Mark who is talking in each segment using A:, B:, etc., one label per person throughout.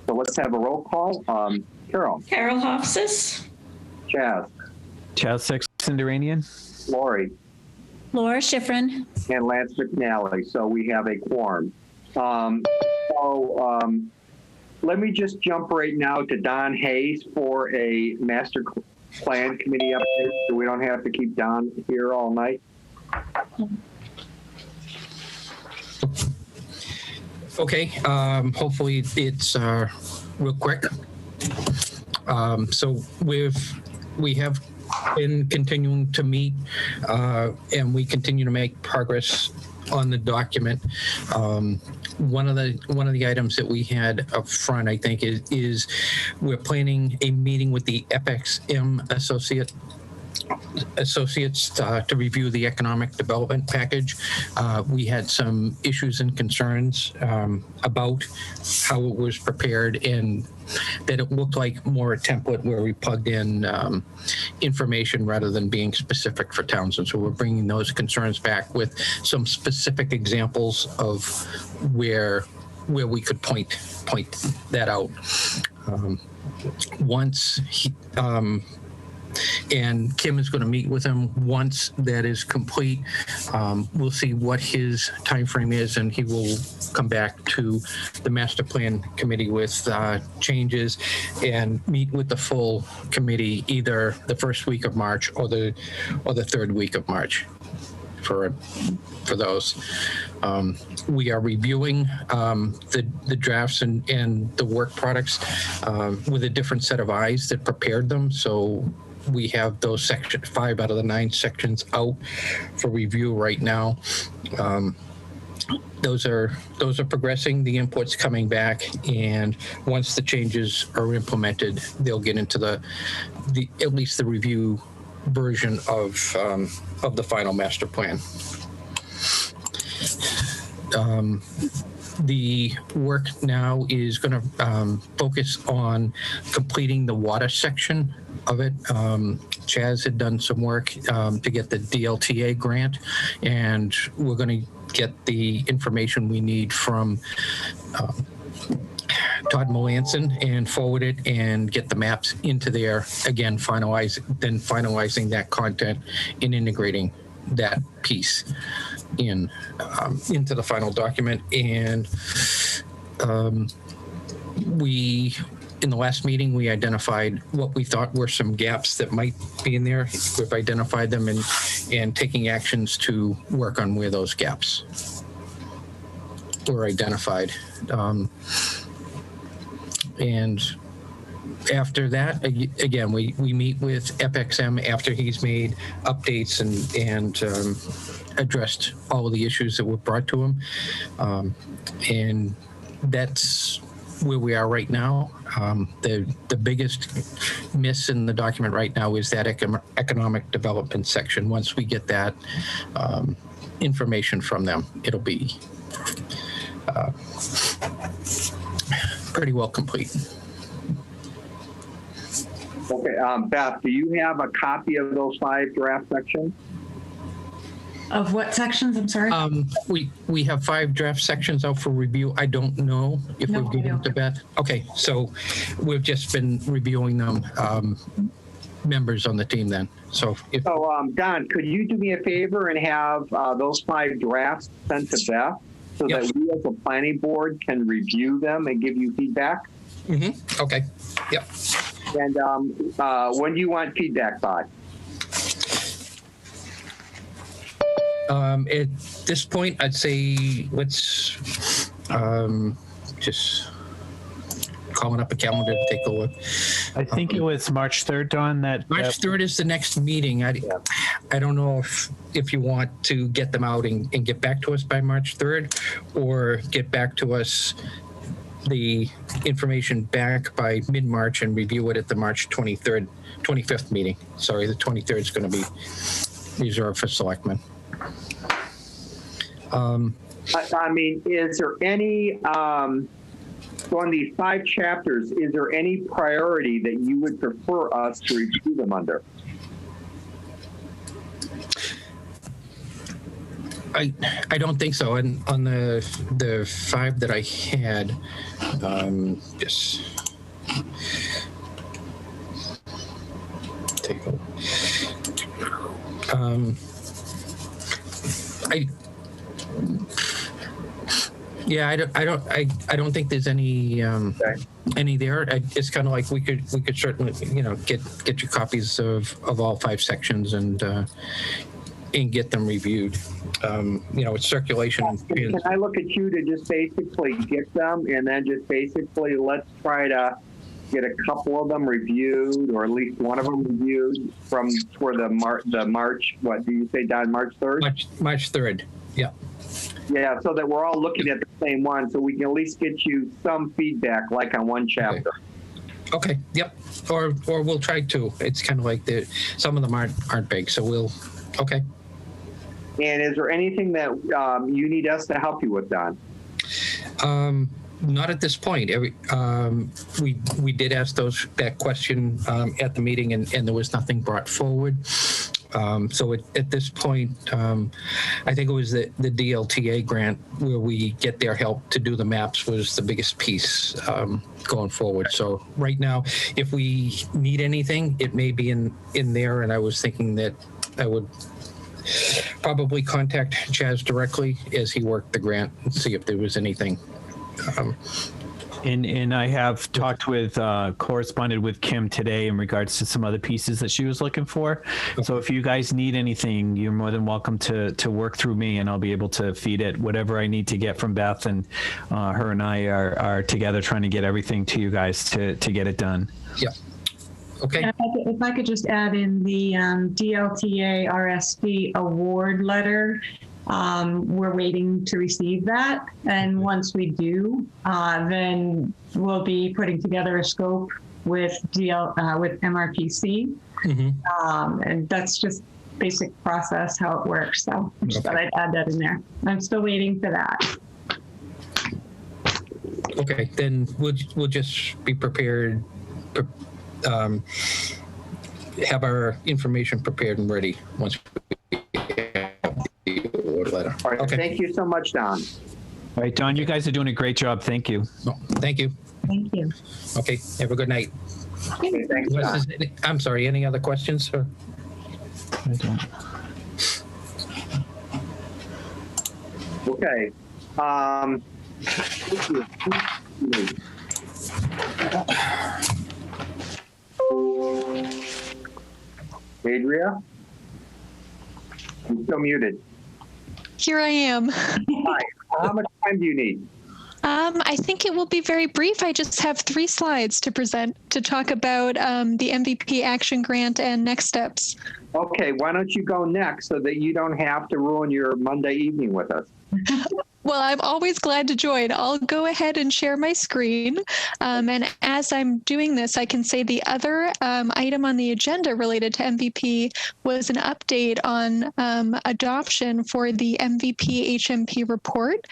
A: So let's have a roll call. Carol.
B: Carol Hofstas.
A: Chaz.
C: Chaz Sexton-Duranian.
A: Lori.
D: Laura Schifrin.
A: And Lance McNally. So we have a quorum. Let me just jump right now to Don Hayes for a master plan committee update, so we don't have to keep Don here all night.
E: Okay, hopefully it's real quick. So we have been continuing to meet, and we continue to make progress on the document. One of the items that we had up front, I think, is we're planning a meeting with the FXM associates to review the economic development package. We had some issues and concerns about how it was prepared, and that it looked like more a template where we plugged in information rather than being specific for Townsend. So we're bringing those concerns back with some specific examples of where we could point that out. And Kim is going to meet with him once that is complete. We'll see what his time frame is, and he will come back to the master plan committee with changes and meet with the full committee either the first week of March or the third week of March for those. We are reviewing the drafts and the work products with a different set of eyes that prepared them. So we have those 5 out of the 9 sections out for review right now. Those are progressing. The input's coming back, and once the changes are implemented, they'll get into the at least the review version of the final master plan. The work now is going to focus on completing the water section of it. Chaz had done some work to get the DLTA grant, and we're going to get the information we need from Todd Melanson and forward it and get the maps into there again, finalizing that content and integrating that piece into the final document. And in the last meeting, we identified what we thought were some gaps that might be in there. We've identified them and taking actions to work on where those gaps were identified. And after that, again, we meet with FXM after he's made updates and addressed all of the issues that were brought to him. And that's where we are right now. The biggest miss in the document right now is that economic development section. Once we get that information from them, it'll be pretty well complete.
A: Okay, Beth, do you have a copy of those 5 draft sections?
B: Of what sections? I'm sorry.
E: We have 5 draft sections out for review. I don't know if we've given them to Beth. Okay, so we've just been reviewing them, members on the team then. So
A: Don, could you do me a favor and have those 5 drafts sent to Beth so
E: Yep.
A: that we as a planning board can review them and give you feedback?
E: Mm-hmm. Okay. Yep.
A: And when do you want feedback by?
E: At this point, I'd say let's just calling up a calendar to take a look.
C: I think it was March 3rd, Don.
E: March 3rd is the next meeting. I don't know if you want to get them out and get back to us by March 3rd, or get back to us the information back by mid-March and review it at the March 25th meeting. Sorry, the 23rd is going to be reserved for selectmen.
A: I mean, is there any, so on these 5 chapters, is there any priority that you would prefer us to review them under?
E: I don't think so. And on the 5 that I had, just take a I don't think there's any there. It's kind of like we could certainly get you copies of all 5 sections and get them reviewed. It's circulation.
A: Can I look at you to just basically get them, and then just basically let's try to get a couple of them reviewed, or at least one of them reviewed for the March. What do you say, Don? March 3rd.
E: March 3rd. Yeah.
A: Yeah, so that we're all looking at the same one, so we can at least get you some feedback, like on one chapter.
E: Okay. Yep. Or we'll try to. It's kind of like some of them aren't big, so we'll. Okay.
A: And is there anything that you need us to help you with, Don?
E: Not at this point. We did ask that question at the meeting, and there was nothing brought forward. So at this point, I think it was the DLTA grant where we get their help to do the maps was the biggest piece going forward. So right now, if we need anything, it may be in there. And I was thinking that I would probably contact Chaz directly as he worked the grant and see if there was anything.
C: And I have corresponded with Kim today in regards to some other pieces that she was looking for. So if you guys need anything, you're more than welcome to work through me, and I'll be able to feed it whatever I need to get from Beth. And her and I are together trying to get everything to you guys to get it done.
E: Yeah. Okay.
B: And if I could just add in the DLTA RSP award letter. We're waiting to receive that. And once we do, then we'll be putting together a scope with MRPC.
E: Mm-hmm.
B: And that's just basic process, how it works. So I just thought I'd add that in there. I'm still waiting for that.
E: Okay, then we'll just be prepared, have our information prepared and ready once we have the award letter.
A: All right,
E: okay.
A: Thank you so much, Don.
C: All right, Don, you guys are doing a great job. Thank you.
E: Thank you.
B: Thank you.
E: Okay, have a good night.
A: Okay, thanks, Don.
E: I'm sorry, any other questions? Or?
C: I don't.
A: Okay. Adria? You're still muted.
F: Here I am.
A: Hi. How much time do you need?
F: I think it will be very brief. I just have 3 slides to present to talk about the MVP action grant and next steps.
A: Okay, why don't you go next so that you don't have to ruin your Monday evening with us?
F: Well, I'm always glad to join. I'll go ahead and share my screen. And as I'm doing this, I can say the other item on the agenda related to MVP was an update on adoption for the MVP HMP report.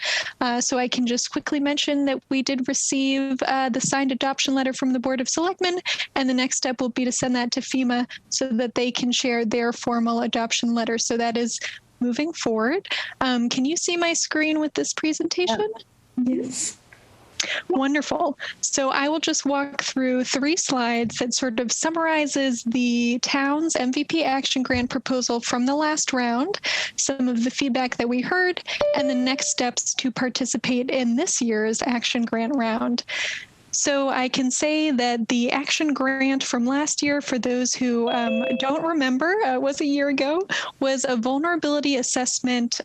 F: So I can just quickly mention that we did receive the signed adoption letter from the Board of Selectmen, and the next step will be to send that to FEMA so that they can share their formal adoption letter. So that is moving forward. Can you see my screen with this presentation?
B: Yes.
F: Wonderful. So I will just walk through 3 slides that sort of summarizes the town's MVP action grant proposal from the last round, some of the feedback that we heard, and the next steps to participate in this year's action grant round. So I can say that the action grant from last year, for those who don't remember, was a year ago, was a vulnerability assessment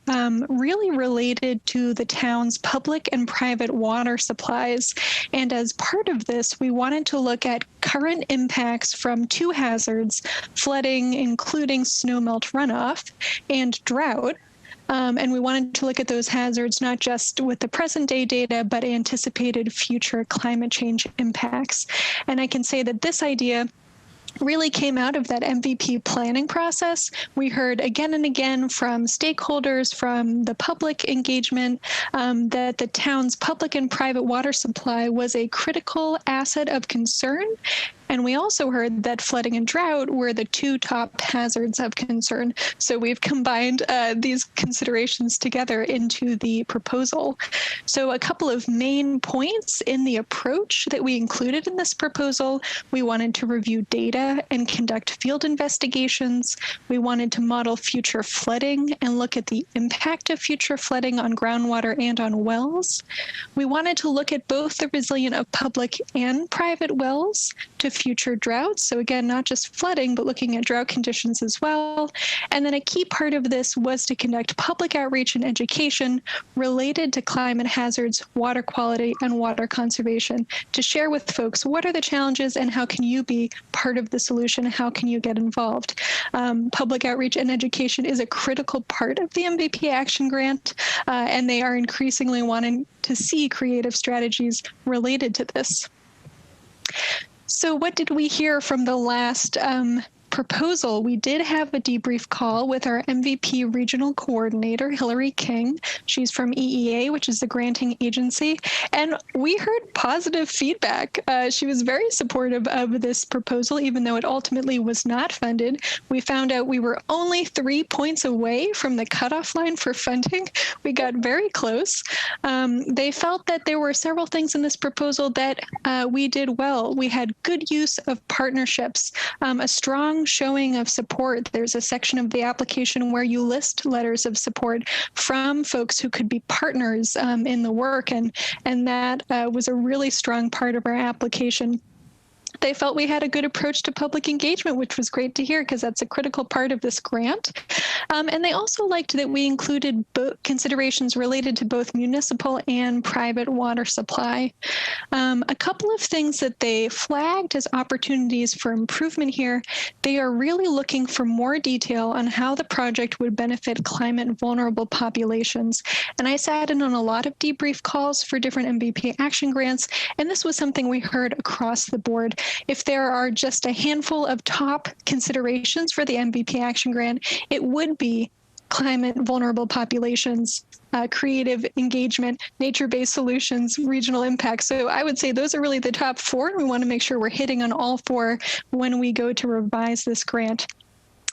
F: really related to the town's public and private water supplies. And as part of this, we wanted to look at current impacts from 2 hazards, flooding, including snowmelt runoff, and drought. And we wanted to look at those hazards not just with the present day data, but anticipated future climate change impacts. And I can say that this idea really came out of that MVP planning process. We heard again and again from stakeholders, from the public engagement, that the town's public and private water supply was a critical asset of concern, And we also heard that flooding and drought were the two top hazards of concern. So we've combined these considerations together into the proposal. So a couple of main points in the approach that we included in this proposal: we wanted to review data and conduct field investigations. We wanted to model future flooding and look at the impact of future flooding on groundwater and on wells. We wanted to look at both the resilience of public and private wells to future droughts. So again, not just flooding, but looking at drought conditions as well. And then a key part of this was to conduct public outreach and education related to climate hazards, water quality, and water conservation, to share with folks what are the challenges and how can you be part of the solution, how can you get involved. Public outreach and education is a critical part of the MVP Action Grant, and they are increasingly wanting to see creative strategies related to this. So what did we hear from the last proposal? We did have a debrief call with our MVP regional coordinator, Hillary King. She's from EEA, which is the granting agency, and we heard positive feedback. She was very supportive of this proposal, even though it ultimately was not funded. We found out we were only 3 points away from the cutoff line for funding. We got very close. They felt that there were several things in this proposal that we did well. We had good use of partnerships, a strong showing of support. There's a section of the application where you list letters of support from folks who could be partners in the work, and that was a really strong part of our application. They felt we had a good approach to public engagement, which was great to hear because that's a critical part of this grant. And they also liked that we included considerations related to both municipal and private water supply. A couple of things that they flagged as opportunities for improvement here: they are really looking for more detail on how the project would benefit climate vulnerable populations. And I sat in on a lot of debrief calls for different MVP action grants, and this was something we heard across the board. If there are just a handful of top considerations for the MVP Action Grant, it would be climate vulnerable populations, creative engagement, nature-based solutions, regional impact. So I would say those are really the top four, and we want to make sure we're hitting on all four when we go to revise this grant.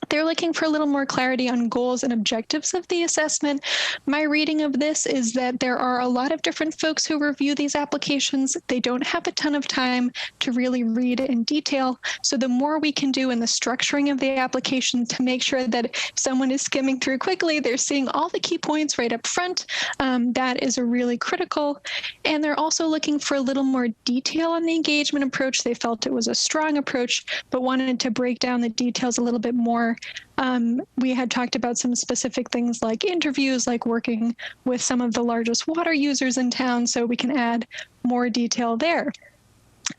F: They're looking for a little more clarity on goals and objectives of the assessment. My reading of this is that there are a lot of different folks who review these applications. They don't have a ton of time to really read in detail. So the more we can do in the structuring of the application to make sure that if someone is skimming through quickly, they're seeing all the key points right up front. That is a really critical. And they're also looking for a little more detail on the engagement approach. They felt it was a strong approach, but wanted to break down the details a little bit more. We had talked about some specific things like interviews, like working with some of the largest water users in town, so we can add more detail there.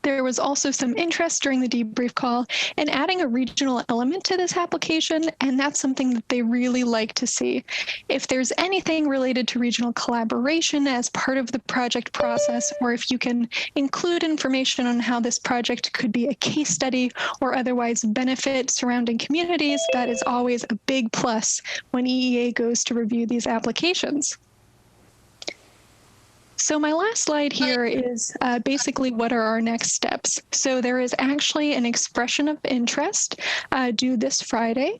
F: There was also some interest during the debrief call in adding a regional element to this application, and that's something that they really like to see. If there's anything related to regional collaboration as part of the project process, or if you can include information on how this project could be a case study or otherwise benefit surrounding communities, that is always a big plus when EEA goes to review these applications. So my last slide here is basically what are our next steps. So there is actually an expression of interest due this Friday.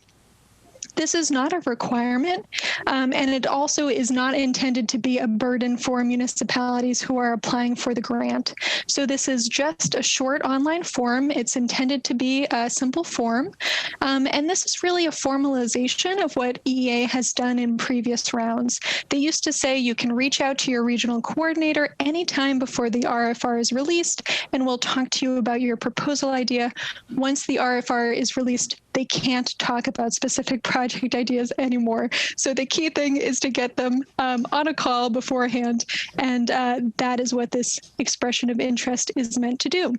F: This is not a requirement, and it also is not intended to be a burden for municipalities who are applying for the grant. So this is just a short online form. It's intended to be a simple form, and this is really a formalization of what EEA has done in previous rounds. They used to say you can reach out to your regional coordinator anytime before the RFR is released, and we'll talk to you about your proposal idea. Once the RFR is released, they can't talk about specific project ideas anymore. So the key thing is to get them on a call beforehand, and that is what this expression of interest is meant to do.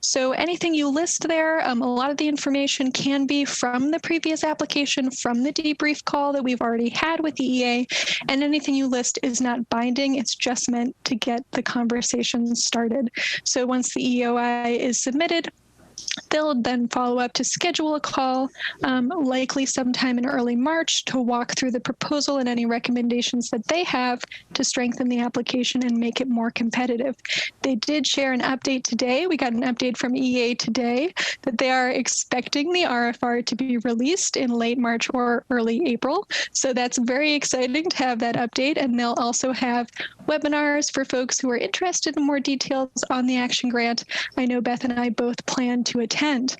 F: So anything you list there, a lot of the information can be from the previous application, from the debrief call that we've already had with the EA, and anything you list is not binding. It's just meant to get the conversation started. So once the EOI is submitted, They'll then follow up to schedule a call, likely sometime in early March, to walk through the proposal and any recommendations that they have to strengthen the application and make it more competitive. They did share an update today. We got an update from EA today that they are expecting the RFR to be released in late March or early April. So that's very exciting to have that update. And they'll also have webinars for folks who are interested in more details on the action grant. I know Beth and I both plan to attend.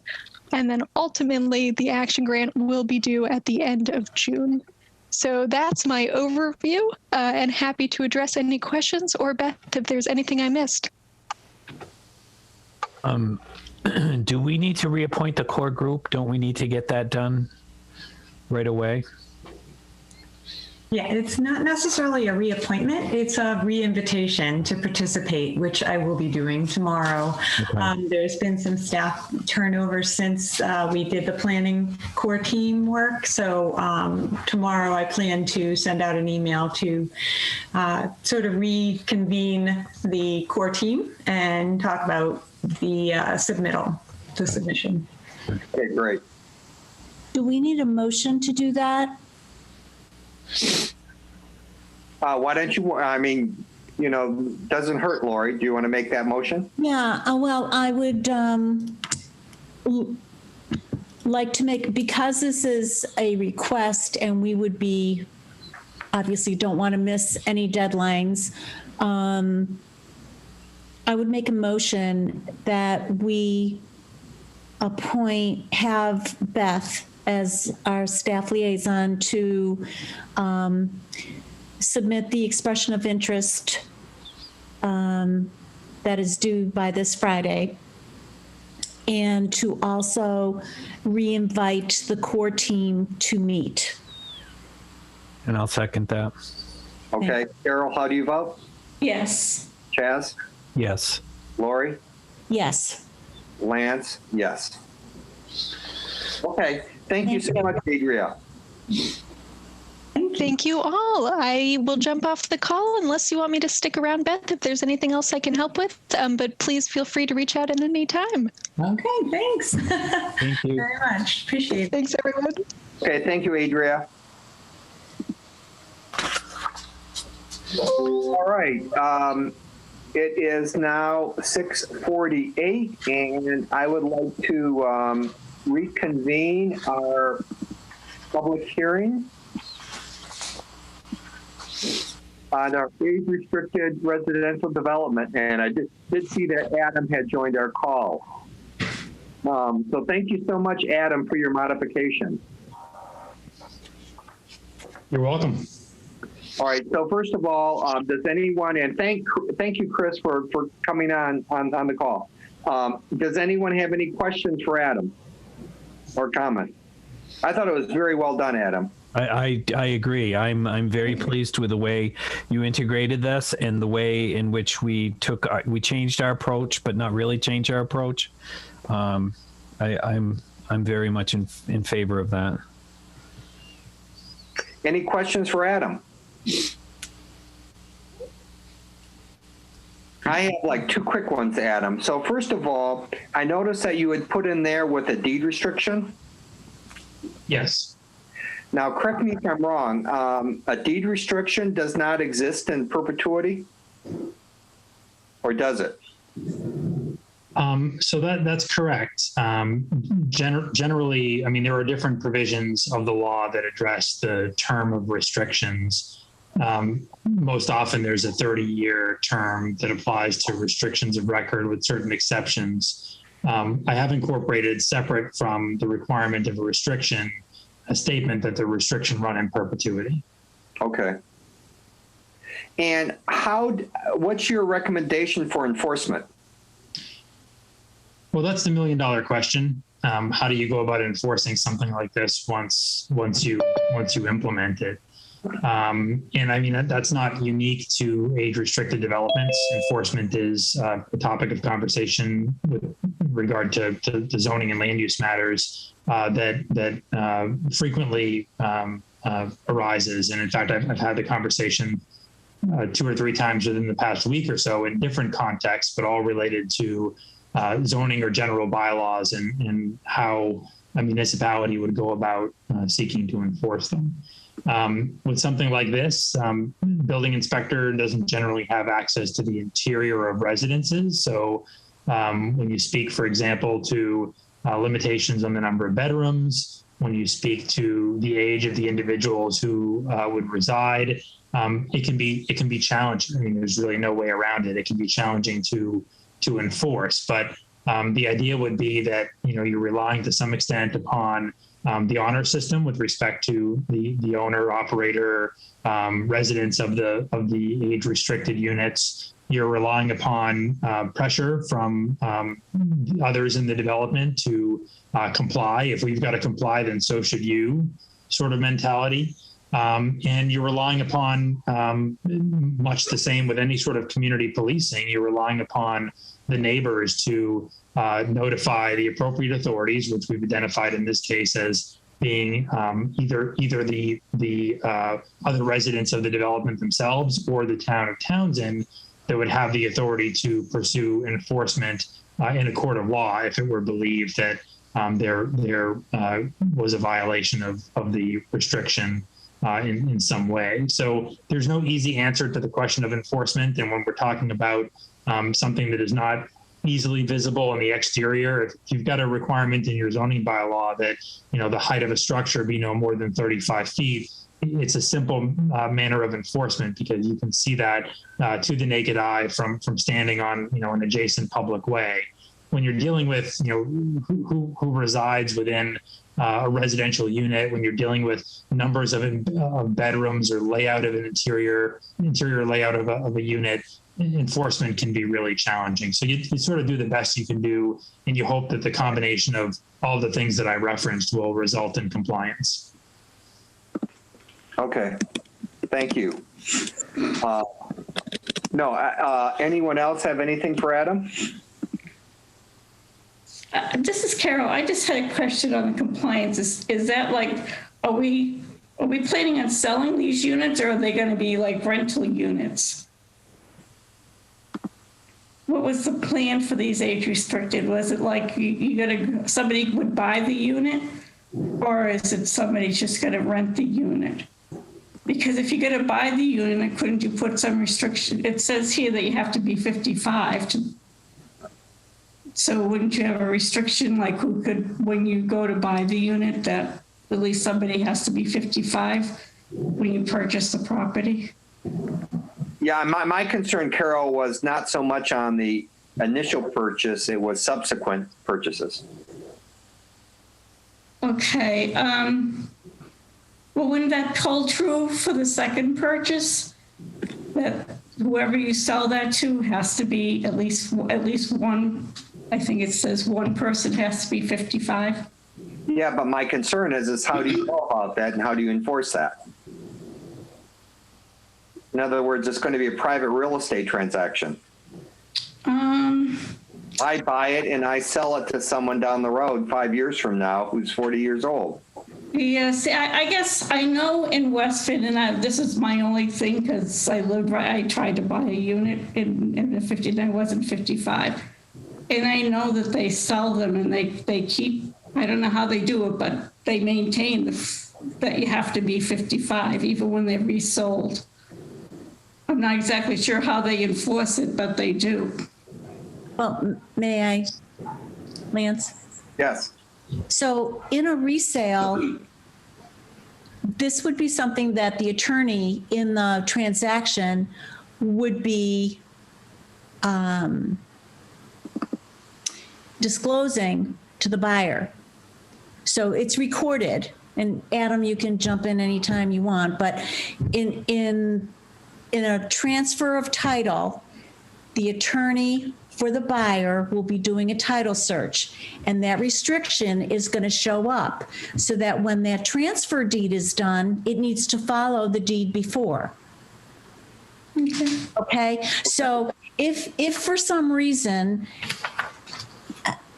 F: And then ultimately, the action grant will be due at the end of June. So that's my overview, and happy to address any questions, or Beth, if there's anything I missed.
C: Do we need to reappoint the core group? Don't we need to get that done right away?
B: Yeah, it's not necessarily a reappointment. It's a re-invitation to participate, which I will be doing tomorrow.
C: Okay.
B: There's been some staff turnover since we did the planning core team work. So tomorrow I plan to send out an email to sort of reconvene the core team and talk about the the submission.
A: Okay, great.
D: Do we need a motion to do that?
A: Why don't you, I mean, you know, doesn't hurt, Lori. Do you want to make that motion?
D: Yeah, well, I would like to make, because this is a request and we would be, obviously don't want to miss any deadlines. I would make a motion that we have Beth as our staff liaison to submit the expression of interest that is due by this Friday, and to also re-invite the core team to meet.
C: And I'll second that.
A: Okay, Carol, how do you vote?
D: Yes.
A: Chaz?
C: Yes.
A: Lori?
D: Yes.
A: Lance? Yes. Okay, thank you so much, Adria.
F: Thank you all. I will jump off the call unless you want me to stick around, Beth, if there's anything else I can help with. But please feel free to reach out at any time.
B: Okay, thanks.
C: Thank you.
B: Very much. Appreciate it.
F: Thanks, everyone.
A: Okay, thank you, Adria. All right. It is now 6:48, and I would like to reconvene our public hearing on our age-restricted residential development. And I did see that Adam had joined our call. So thank you so much, Adam, for your modification.
G: You're welcome.
A: All right. So first of all, does anyone, and thank you, Chris, for coming on the call. Does anyone have any questions for Adam or comment? I thought it was very well done, Adam.
C: I agree. I'm very pleased with the way you integrated this and the way in which we changed our approach, but not really change our approach. I'm very much in favor of that.
A: Any questions for Adam? I have like two quick ones, Adam. So first of all, I noticed that you had put in there with a deed restriction.
G: Yes.
A: Now, correct me if I'm wrong. A deed restriction does not exist in perpetuity, or does it?
G: So that's correct. Generally, I mean, there are different provisions of the law that address the term of restrictions. Most often there's a 30-year term that applies to restrictions of record with certain exceptions. I have incorporated, separate from the requirement of a restriction, a statement that the restriction run in perpetuity.
A: Okay. And what's your recommendation for enforcement?
G: Well, that's the $1 million question. How do you go about enforcing something like this once you implement it? And I mean, that's not unique to age-restricted developments. Enforcement is a topic of conversation with regard to zoning and land use matters that frequently arises. And in fact, I've had the conversation 2 or 3 times within the past week or so in different contexts, but all related to zoning or general bylaws and how a municipality would go about seeking to enforce them. With something like this, building inspector doesn't generally have access to the interior of residences. So when you speak, for example, to limitations on the number of bedrooms, when you speak to the age of the individuals who would reside, it can be challenging. I mean, there's really no way around it. It can be challenging to enforce. But the idea would be that you're relying to some extent upon the honor system with respect to the owner, operator, residents of the age restricted units. You're relying upon pressure from others in the development to comply. If we've got to comply, then so should you, sort of mentality. And you're relying upon much the same with any sort of community policing. You're relying upon the neighbors to notify the appropriate authorities, which we've identified in this case as being either the other residents of the development themselves or the town of Townsend, that would have the authority to pursue enforcement in a court of law if it were believed that there was a violation of the restriction in some way. So there's no easy answer to the question of enforcement. And when we're talking about something that is not easily visible in the exterior, if you've got a requirement in your zoning bylaw that the height of a structure be no more than 35 feet, it's a simple manner of enforcement because you can see that to the naked eye from standing on an adjacent public way. When you're dealing with who resides within a residential unit, when you're dealing with numbers of bedrooms or layout of an interior layout of a unit, enforcement can be really challenging. So you sort of do the best you can do, and you hope that the combination of all the things that I referenced will result in compliance.
A: Okay, thank you. Anyone else have anything for Adam?
H: This is Carol. I just had a question on the compliance. Is that like, are we planning on selling these units, or are they going to be like rental units? What was the plan for these age restricted? Was it like somebody would buy the unit, or is it somebody just going to rent the unit? Because if you're going to buy the unit, couldn't you put some restriction? It says here that you have to be 55 to. So wouldn't you have a restriction, like who could, when you go to buy the unit, that at least somebody has to be 55 when you purchase the property?
A: Yeah, my concern, Carol, was not so much on the initial purchase, it was subsequent purchases.
H: Okay. Well, wouldn't that hold true for the second purchase? That whoever you sell that to has to be at least one, I think it says one person has to be 55.
A: Yeah, but my concern is how do you know about that and how do you enforce that? In other words, it's going to be a private real estate transaction. I buy it and I sell it to someone down the road 5 years from now who's 40 years old.
H: Yes, I guess I know in Westford, and this is my only thing because I tried to buy a unit in the 59, wasn't 55. And I know that they sell them and they keep, I don't know how they do it, but they maintain that you have to be 55 even when they're resold. I'm not exactly sure how they enforce it, but they do.
D: Well, may I, Lance?
A: Yes.
D: So in a resale, this would be something that the attorney in the transaction would be disclosing to the buyer. So it's recorded, and Adam, you can jump in anytime you want, but in a transfer of title, the attorney for the buyer will be doing a title search, and that restriction is going to show up so that when that transfer deed is done, it needs to follow the deed before. Okay. So if for some reason,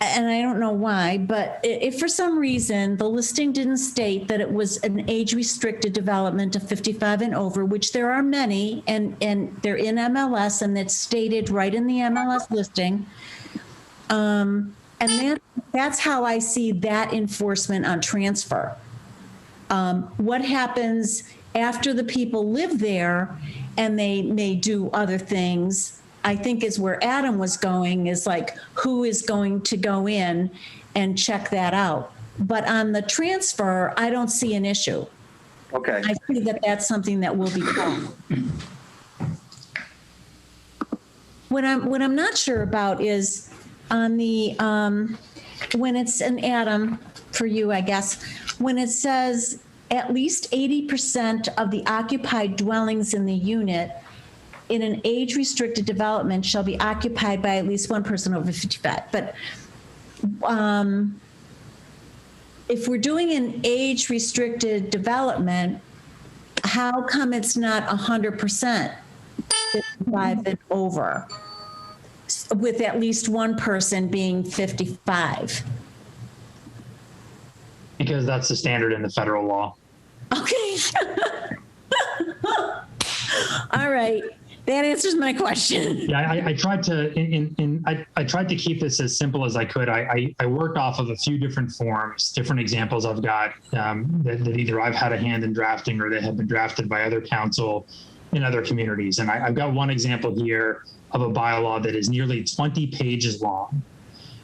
D: and I don't know why, but if for some reason the listing didn't state that it was an age-restricted development of 55 and over, which there are many, and they're in MLS, and it's stated right in the MLS listing, And that's how I see that enforcement on transfer. What happens after the people live there and they may do other things, I think is where Adam was going, is like, who is going to go in and check that out? But on the transfer, I don't see an issue.
A: Okay.
D: I see that that's something that will be done. What I'm not sure about is on the, when it's an Adam, for you, I guess, when it says at least 80% of the occupied dwellings in the unit in an age-restricted development shall be occupied by at least one person over 55. But if we're doing an age-restricted development, how come it's not 100% 55 and over, with at least one person being 55?
G: Because that's the standard in the federal law.
D: Okay. All right. That answers my question.
G: Yeah, I tried to I tried to keep this as simple as I could. I worked off of a few different forms, different examples I've got that either I've had a hand in drafting or they have been drafted by other counsel in other communities. And I've got one example here of a bylaw that is nearly 20 pages long.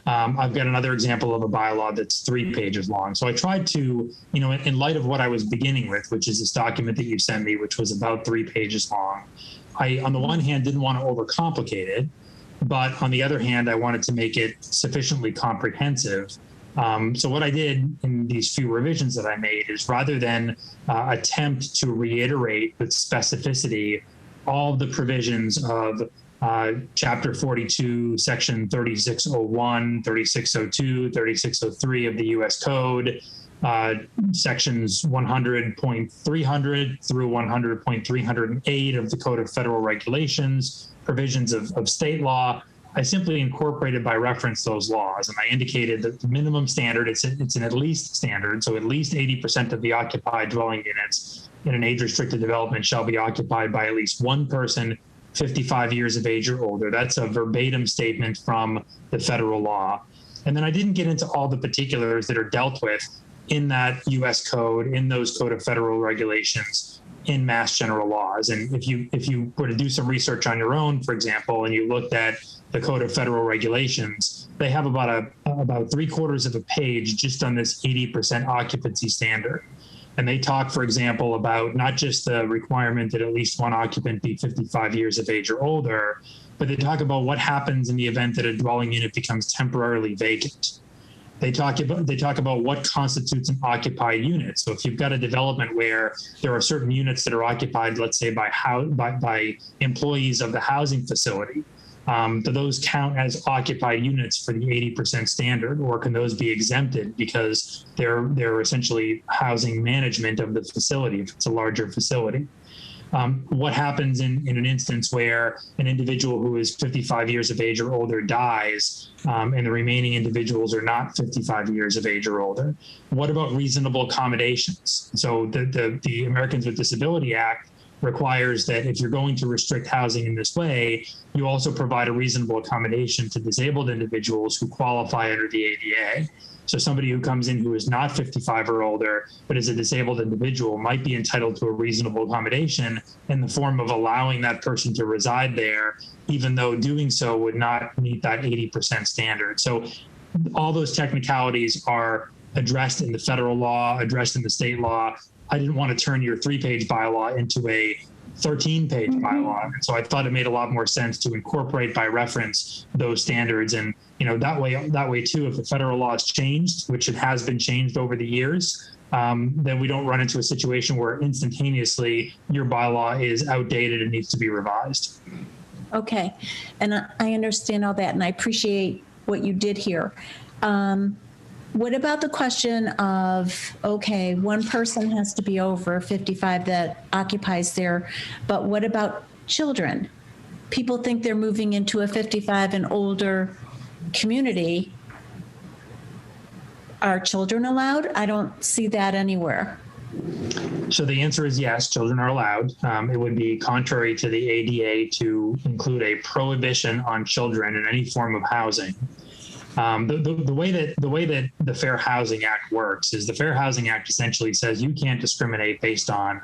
G: I've got another example of a bylaw that's 3 pages long. So I tried to, in light of what I was beginning with, which is this document that you sent me, which was about 3 pages long, I, on the one hand, didn't want to overcomplicate it, but on the other hand, I wanted to make it sufficiently comprehensive. So what I did in these few revisions that I made is, rather than attempt to reiterate with specificity all of the provisions of Chapter 42, Section 3601, 3602, 3603 of the U.S. Code, sections 100.300 through 100.308 of the Code of Federal Regulations, provisions of state law, I simply incorporated by reference those laws. And I indicated that the minimum standard, it's an at least standard, so at least 80% of the occupied dwelling units in an age-restricted development shall be occupied by at least one person 55 years of age or older. That's a verbatim statement from the federal law. And then I didn't get into all the particulars that are dealt with in that U.S. code, in those Code of Federal Regulations, in mass general laws. And if you were to do some research on your own, for example, and you looked at the Code of Federal Regulations, they have about 3/4 of a page just on this 80% occupancy standard. And they talk, for example, about not just the requirement that at least one occupant be 55 years of age or older, but they talk about what happens in the event that a dwelling unit becomes temporarily vacant. They talk about what constitutes an occupied unit. So if you've got a development where there are certain units that are occupied, let's say by employees of the housing facility, do those count as occupied units for the 80% standard, or can those be exempted because they're essentially housing management of the facility if it's a larger facility? What happens in an instance where an individual who is 55 years of age or older dies, and the remaining individuals are not 55 years of age or older? What about reasonable accommodations? So the Americans with Disability Act requires that if you're going to restrict housing in this way, you also provide a reasonable accommodation to disabled individuals who qualify under the ADA. So somebody who comes in who is not 55 or older, but is a disabled individual, might be entitled to a reasonable accommodation in the form of allowing that person to reside there, even though doing so would not meet that 80% standard. So all those technicalities are addressed in the federal law, addressed in the state law. I didn't want to turn your 3-page bylaw into a 13-page bylaw. And so I thought it made a lot more sense to incorporate by reference those standards. And, that way too, if the federal law is changed, which it has been changed over the years, then we don't run into a situation where instantaneously your bylaw is outdated and needs to be revised.
D: Okay. And I understand all that, and I appreciate what you did here. What about the question of, okay, one person has to be over 55 that occupies there, but what about children? People think they're moving into a 55 and older community. Are children allowed? I don't see that anywhere.
G: So the answer is yes, children are allowed. It would be contrary to the ADA to include a prohibition on children in any form of housing. The way that the Fair Housing Act works is the Fair Housing Act essentially says you can't discriminate based on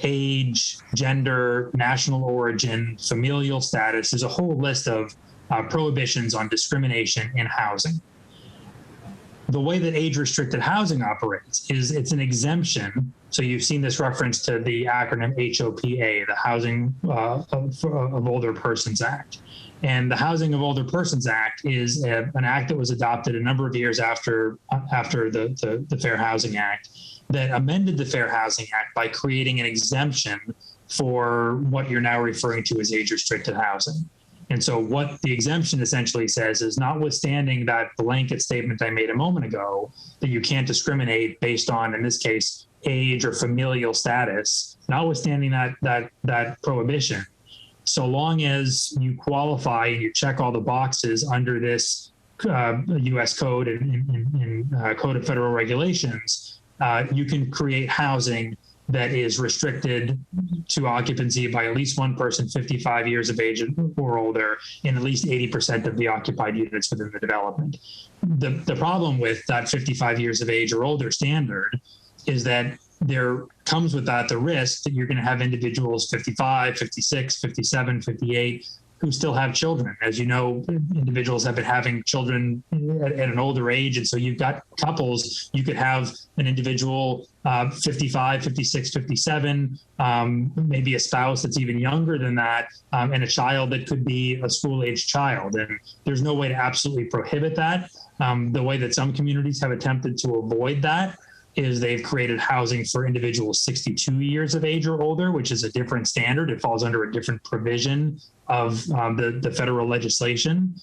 G: age, gender, national origin, familial status. There's a whole list of prohibitions on discrimination in housing. The way that age-restricted housing operates is it's an exemption. So you've seen this reference to the acronym HOPA, the Housing of Older Persons Act. And the Housing of Older Persons Act is an act that was adopted a number of years after the Fair Housing Act that amended the Fair Housing Act by creating an exemption for what you're now referring to as age-restricted housing. And so what the exemption essentially says is, notwithstanding that blanket statement I made a moment ago, that you can't discriminate based on, in this case, age or familial status, notwithstanding that prohibition, so long as you qualify and you check all the boxes under this U.S. code and Code of Federal Regulations, you can create housing that is restricted to occupancy by at least one person 55 years of age or older in at least 80% of the occupied units within the development. The problem with that 55 years of age or older standard is that there comes with that the risk that you're going to have individuals 55, 56, 57, 58 who still have children. As you know, individuals have been having children at an older age. And so you've got couples, you could have an individual 55, 56, 57, maybe a spouse that's even younger than that, and a child that could be a school-age child. And there's no way to absolutely prohibit that. The way that some communities have attempted to avoid that is they've created housing for individuals 62 years of age or older, which is a different standard. It falls under a different provision of the federal legislation,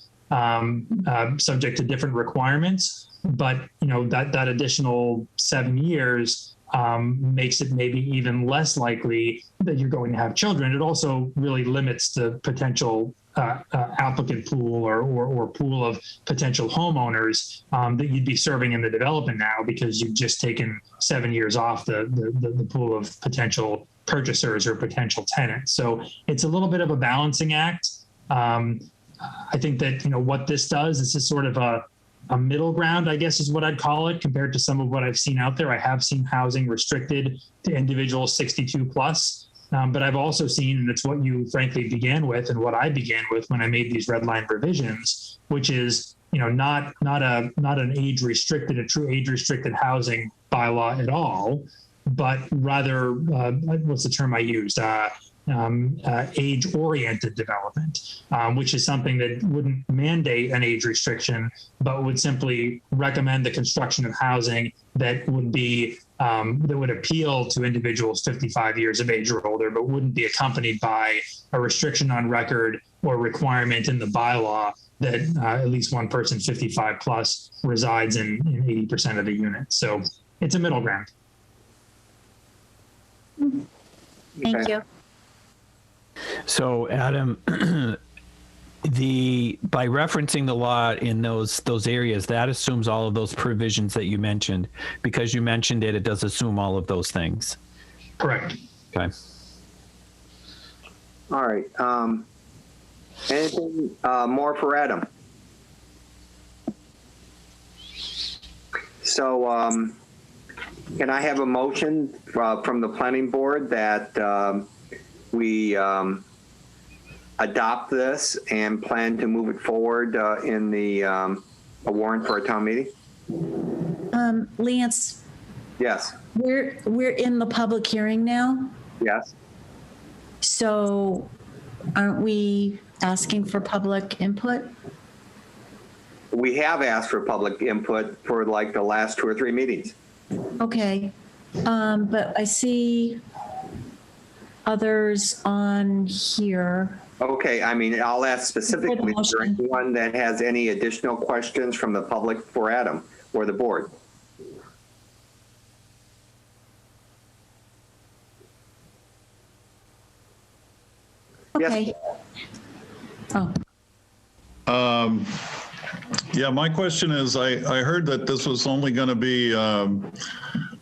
G: subject to different requirements. But that additional 7 years makes it maybe even less likely that you're going to have children. It also really limits the potential applicant pool or pool of potential homeowners that you'd be serving in the development now, because you've just taken 7 years off the pool of potential purchasers or potential tenants. So it's a little bit of a balancing act. I think that what this does is just sort of a middle ground, I guess is what I'd call it, compared to some of what I've seen out there. I have seen housing restricted to individuals 62 plus. But I've also seen, and it's what you frankly began with and what I began with when I made these red line revisions, which is, not an age restricted, a true age restricted housing bylaw at all, but rather, what's the term I used? Age-oriented development, which is something that wouldn't mandate an age restriction, but would simply recommend the construction of housing that would be that would appeal to individuals 55 years of age or older, but wouldn't be accompanied by a restriction on record or requirement in the bylaw that at least one person 55 plus resides in 80% of the units. So it's a middle ground.
D: Thank you.
C: So Adam, by referencing the law in those areas, that assumes all of those provisions that you mentioned. Because you mentioned it does assume all of those things.
G: Correct.
C: Okay.
A: All right. Anything more for Adam? So can I have a motion from the planning board that we adopt this and plan to move it forward in the a warrant for a town meeting?
D: Lance,
A: Yes.
D: we're in the public hearing now,
A: Yes.
D: so aren't we asking for public input?
A: We have asked for public input for like the last 2 or 3 meetings.
D: Okay, but I see others on here.
A: Okay, I mean, I'll ask specifically, is there
D: motion.
A: anyone that has any additional questions from the public for Adam or the board?
D: Okay. Oh,
I: Yeah, my question is, I heard that this was only going to be, I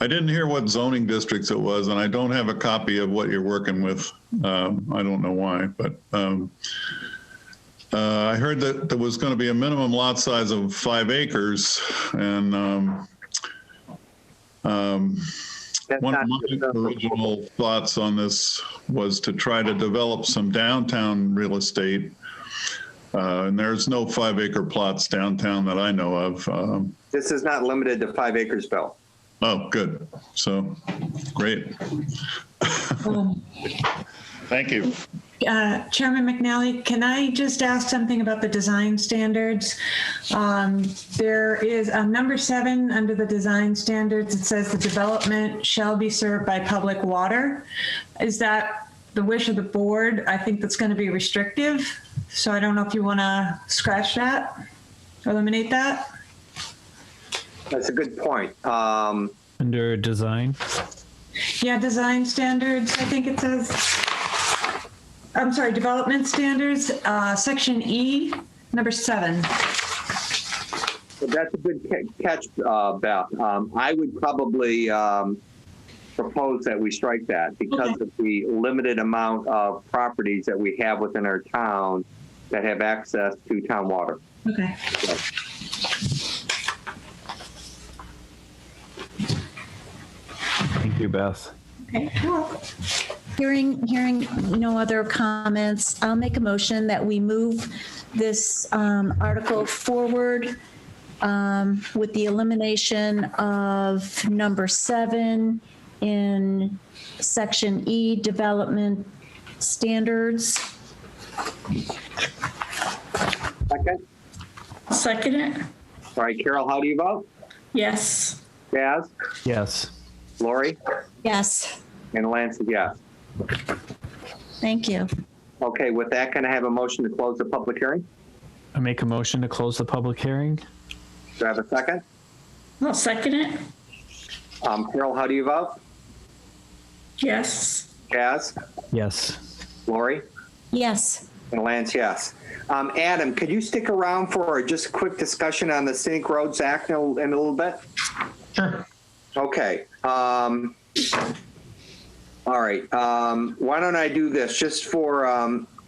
I: didn't hear what zoning districts it was, and I don't have a copy of what you're working with. I don't know why, but I heard that there was going to be a minimum lot size of 5 acres, and one of my original thoughts on this was to try to develop some downtown real estate. And there's no 5-acre plots downtown that I know of.
A: This is not limited to 5 acres, Bill.
I: Oh, good. So, great. Thank you.
B: Chairman McNally, can I just ask something about the design standards? There is number 7 under the design standards. It says the development shall be served by public water. Is that the wish of the board? I think that's going to be restrictive. So I don't know if you want to scratch that, eliminate that.
A: That's a good point.
C: Under design?
B: Yeah, design standards, I think it says. I'm sorry, development standards, section E, number 7.
A: That's a good catch, Beth. I would probably propose that we strike that because of the limited amount of properties that we have within our town that have access to town water.
B: Okay.
A: So.
C: Thank you, Beth.
B: Okay, cool.
D: Hearing no other comments, I'll make a motion that we move this article forward with the elimination of number 7 in section E, development standards.
A: Second?
H: Second it?
A: All right, Carol, how do you vote?
H: Yes.
A: Jazz?
C: Yes.
A: Lori?
D: Yes,
A: And Lance is yes.
D: thank you.
A: Okay, with that, can I have a motion to close the public hearing?
C: I make a motion to close the public hearing.
A: Do I have a second?
H: I'll second it.
A: Carol, how do you vote?
H: Yes.
A: Jazz?
C: Yes.
A: Lori?
D: Yes,
A: And Lance, yes. Adam, could you stick around for just a quick discussion on the Scenic Roads Act in a little bit?
G: Sure.
A: Okay. All right. Why don't I do this just for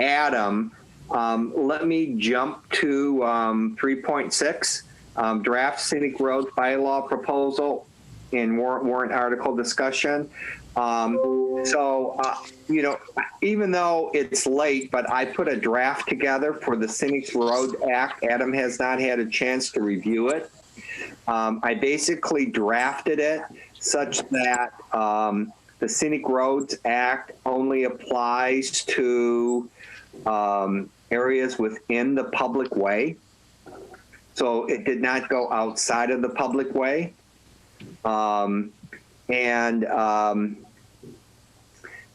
A: Adam? Let me jump to 3.6, draft Scenic Roads bylaw proposal in warrant article discussion. You know, even though it's late, but I put a draft together for the Scenic Road Act. Adam has not had a chance to review it. I basically drafted it such that the Scenic Roads Act only applies to areas within the public way. So it did not go outside of the public way.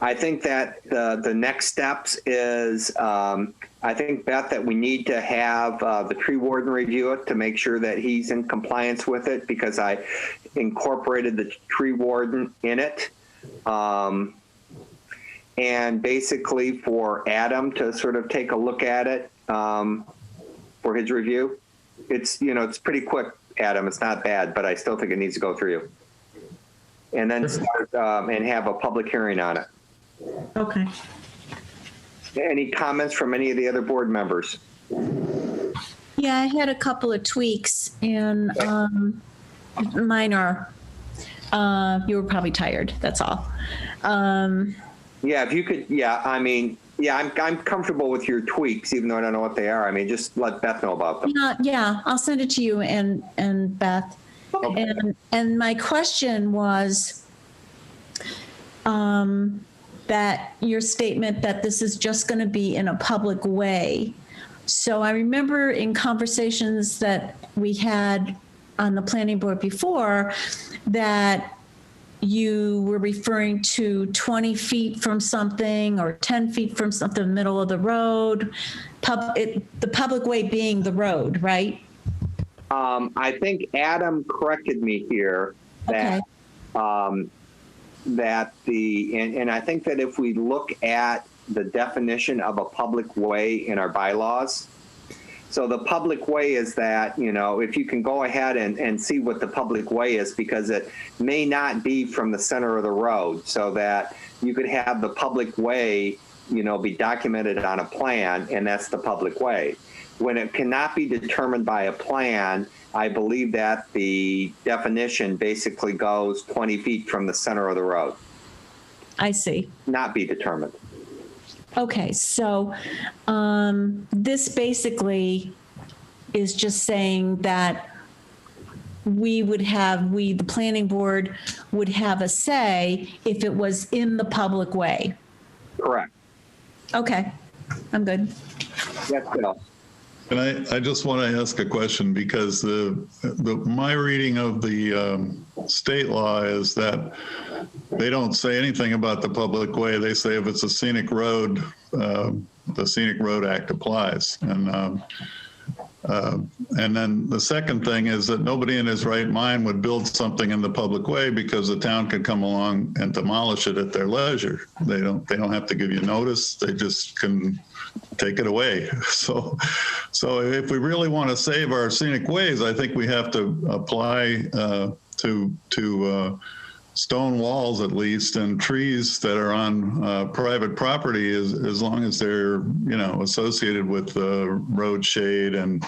A: I think that the next steps is, I think, Beth, that we need to have the tree warden review it to make sure that he's in compliance with it, because I incorporated the tree warden in it. And basically for Adam to sort of take a look at it for his review. It's, you know, it's pretty quick, Adam. It's not bad, but I still think it needs to go through you. And then start and have a public hearing on it.
B: Okay.
A: Any comments from any of the other board members?
D: yeah, I had a couple of tweaks, and mine are, you were probably tired, that's all.
A: Yeah, if you could, yeah, I mean, yeah, I'm comfortable with your tweaks, even though I don't know what they are. I mean, just let Beth know about them.
D: Yeah, I'll send it to you and Beth.
A: Okay.
D: And my question was that your statement that this is just going to be in a public way. So I remember in conversations that we had on the planning board before that you were referring to 20 feet from something or 10 feet from something in the middle of the road, the public way being the road, right?
A: I think Adam corrected me here that that and I think that if we look at the definition of a public way in our bylaws, so the public way is that, you know, if you can go ahead and see what the public way is, because it may not be from the center of the road, so that you could have the public way be documented on a plan, and that's the public way. When it cannot be determined by a plan, I believe that the definition basically goes 20 feet from the center of the road.
D: I see.
A: Not be determined.
D: Okay, so this basically is just saying that the planning board would have a say if it was in the public way.
A: Correct.
D: Okay, I'm good.
A: Yes, Bill.
I: And I just want to ask a question, because my reading of the state law is that they don't say anything about the public way. They say if it's a scenic road, the Scenic Road Act applies. And then the second thing is that nobody in his right mind would build something in the public way because the town could come along and demolish it at their leisure. They don't have to give you notice. They just can take it away. So if we really want to save our scenic ways, I think we have to apply to stone walls at least, and trees that are on private property, as long as they're associated with road shade and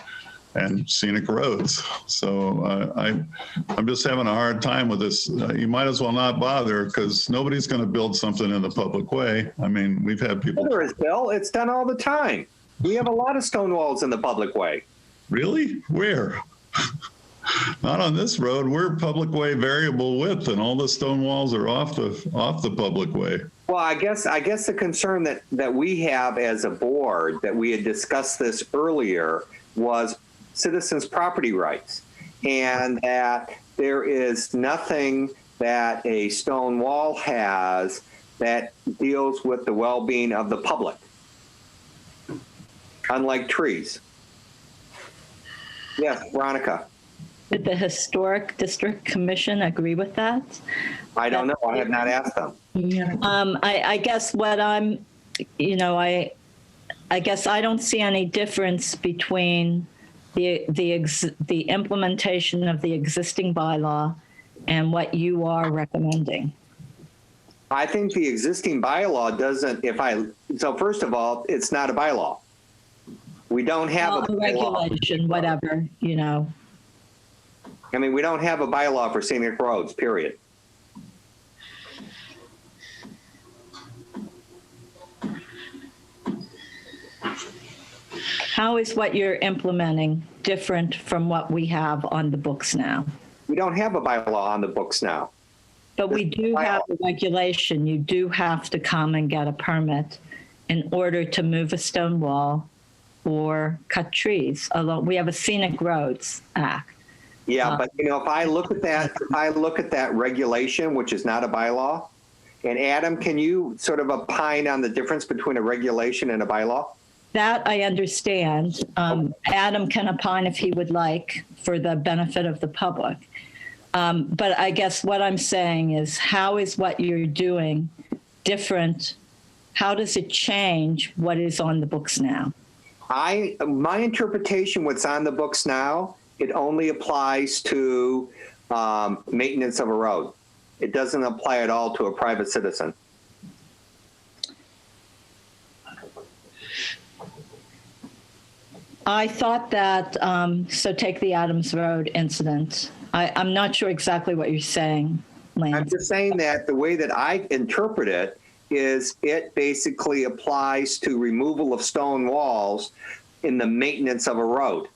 I: scenic roads. So I'm just having a hard time with this. You might as well not bother, because nobody's going to build something in the public way. I mean, we've had people.
A: There is, Bill. It's done all the time. We have a lot of stone walls in the public way.
I: Really? Where? Not on this road. We're public way variable width, and all the stone walls are off the public way.
A: Well, I guess the concern that we have as a board, that we had discussed this earlier, was citizens' property rights, and that there is nothing that a stone wall has that deals with the well-being of the public, unlike trees. Yes, Veronica.
J: Did the Historic District Commission agree with that?
A: I don't know. I have not asked them.
J: I guess what I'm, I guess I don't see any difference between the implementation of the existing bylaw and what you are recommending.
A: I think the existing bylaw doesn't, so first of all, it's not a bylaw. We don't have a
J: regulation, whatever,
A: I mean, we don't have a bylaw for scenic roads, period.
J: How is what you're implementing different from what we have on the books now?
A: We don't have a bylaw on the books now.
J: But we do have a regulation. You do have to come and get a permit in order to move a stone wall or cut trees. Although we have a Scenic Roads Act.
A: Yeah, but if I look at that regulation, which is not a bylaw, and Adam, can you sort of opine on the difference between a regulation and a bylaw?
J: That I understand. Adam can opine if he would like, for the benefit of the public. But I guess what I'm saying is, how is what you're doing different? How does it change what is on the books now?
A: My interpretation, what's on the books now, it only applies to maintenance of a road. It doesn't apply at all to a private citizen.
J: I thought that, so take the Adams Road incident. I'm not sure exactly what you're saying, Lance.
A: I'm just saying that the way that I interpret it is it basically applies to removal of stone walls in the maintenance of a road.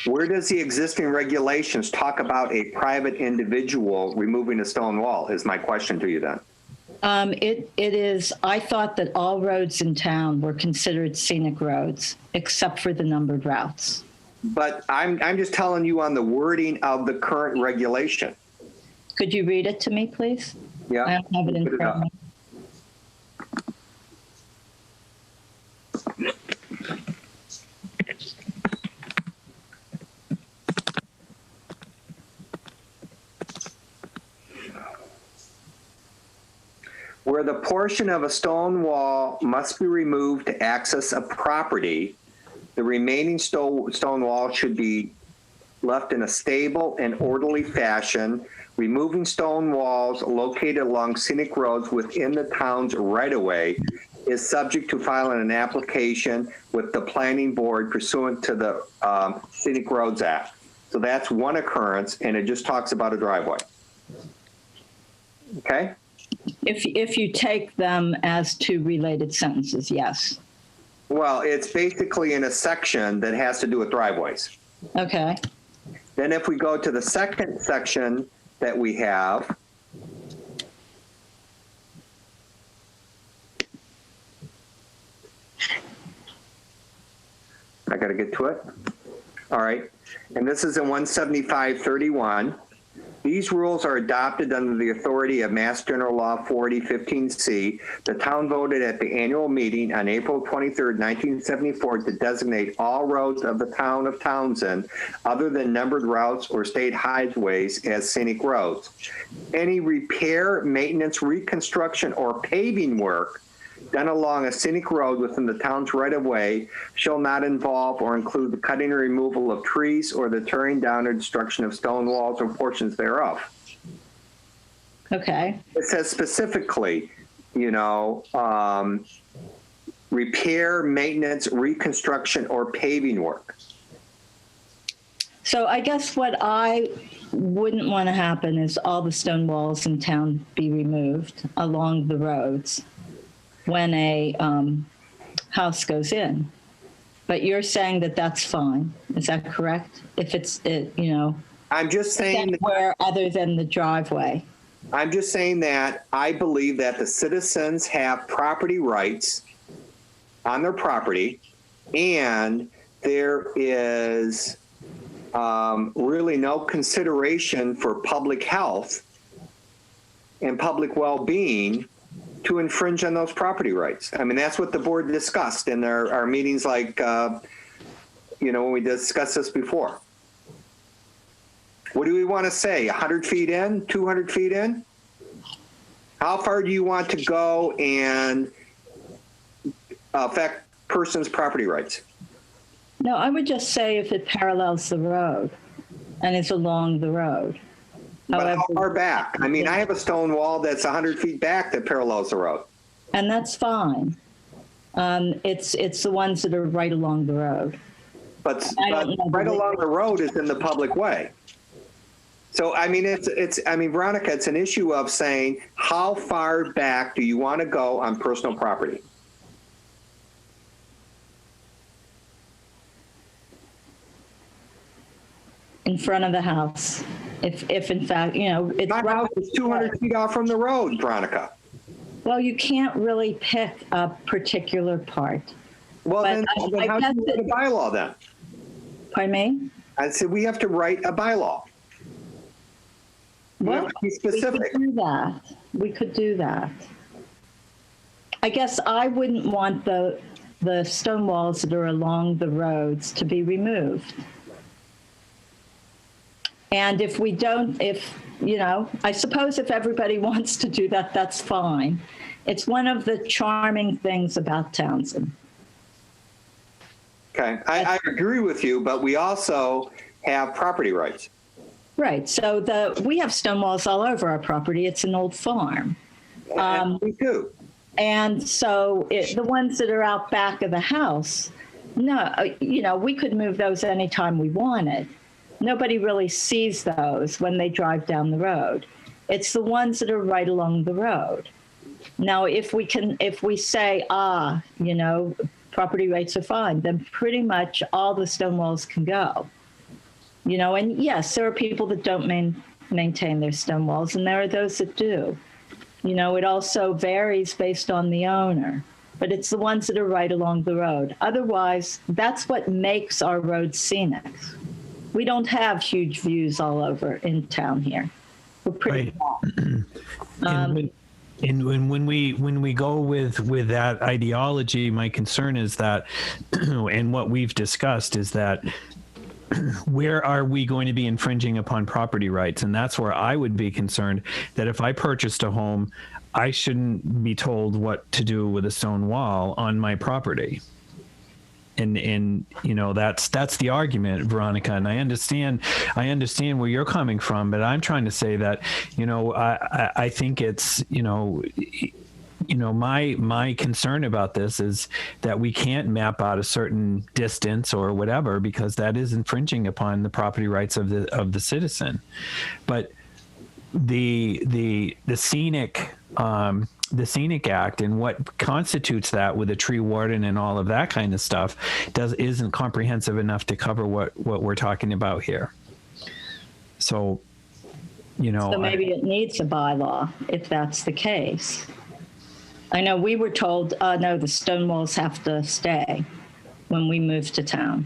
A: Where does the existing regulations talk about a private individual removing a stone wall, is my question to you then.
J: It is, I thought that all roads in town were considered scenic roads, except for the numbered routes.
A: But I'm just telling you on the wording of the current regulation.
J: Could you read it to me, please?
A: Yeah.
J: I don't have it in front of me.
A: Where the portion of a stone wall must be removed to access a property, the remaining stone wall should be left in a stable and orderly fashion. Removing stone walls located along scenic roads within the town's right-of-way is subject to filing an application with the planning board pursuant to the Scenic Roads Act. So that's one occurrence, and it just talks about a driveway. Okay?
J: If you take them as two related sentences, yes.
A: Well, it's basically in a section that has to do with driveways.
J: Okay.
A: Then if we go to the second section that we have, I got to get to it. All right. And this is in 175.31. These rules are adopted under the authority of Mass General Law 4015C. The town voted at the annual meeting on April 23rd, 1974 to designate all roads of the town of Townsend other than numbered routes or state highways as scenic roads. Any repair, maintenance, reconstruction, or paving work done along a scenic road within the town's right-of-way shall not involve or include the cutting or removal of trees or the tearing down or destruction of stone walls or portions thereof.
J: Okay.
A: It says specifically, repair, maintenance, reconstruction, or paving work.
J: So I guess what I wouldn't want to happen is all the stone walls in town be removed along the roads when a house goes in. But you're saying that that's fine. Is that correct? If it's,
A: I'm just saying
J: where other than the driveway.
A: I'm just saying that I believe that the citizens have property rights on their property, and there is really no consideration for public health and public well-being to infringe on those property rights. I mean, that's what the board discussed in our meetings, like, when we discussed this before. What do we want to say? 100 feet in, 200 feet in? How far do you want to go and affect person's property rights?
J: No, I would just say if it parallels the road and is along the road.
A: But how far back? I mean, I have a stone wall that's 100 feet back that parallels the road.
J: And that's fine. It's the ones that are right along the road.
A: But right along the road is in the public way. So, I mean, Veronica, it's an issue of saying, how far back do you want to go on personal property?
J: In front of the house. If in fact, it's
A: my house is 200 feet off from the road, Veronica.
J: Well, you can't really pick a particular part.
A: Well, then how do you write a bylaw then?
J: Pardon me?
A: I said we have to write a bylaw. We have to be specific.
J: We could do that. I guess I wouldn't want the stone walls that are along the roads to be removed. And if we don't, I suppose if everybody wants to do that, that's fine. It's one of the charming things about Townsend.
A: Okay, I agree with you, but we also have property rights.
J: Right, so we have stone walls all over our property. It's an old farm.
A: We do.
J: And so the ones that are out back of the house, no, we could move those anytime we wanted. Nobody really sees those when they drive down the road. It's the ones that are right along the road. Now, if we say, property rights are fine, then pretty much all the stone walls can go. And yes, there are people that don't maintain their stone walls, and there are those that do. It also varies based on the owner, but it's the ones that are right along the road. Otherwise, that's what makes our roads scenic. We don't have huge views all over in town here. We're pretty small.
C: And when we go with that ideology, my concern is that, and what we've discussed is that where are we going to be infringing upon property rights? And that's where I would be concerned that if I purchased a home, I shouldn't be told what to do with a stone wall on my property. And you know, that's the argument, Veronica. And I understand where you're coming from, but I'm trying to say that, you know, I think it's, you know, my concern about this is that we can't map out a certain distance or whatever, because that is infringing upon the property rights of the citizen. But the Scenic Act and what constitutes that with a tree warden and all of that kind of stuff isn't comprehensive enough to cover what we're talking about here. So, you know,
J: So maybe it needs a bylaw if that's the case. I know we were told, no, the stone walls have to stay when we moved to town.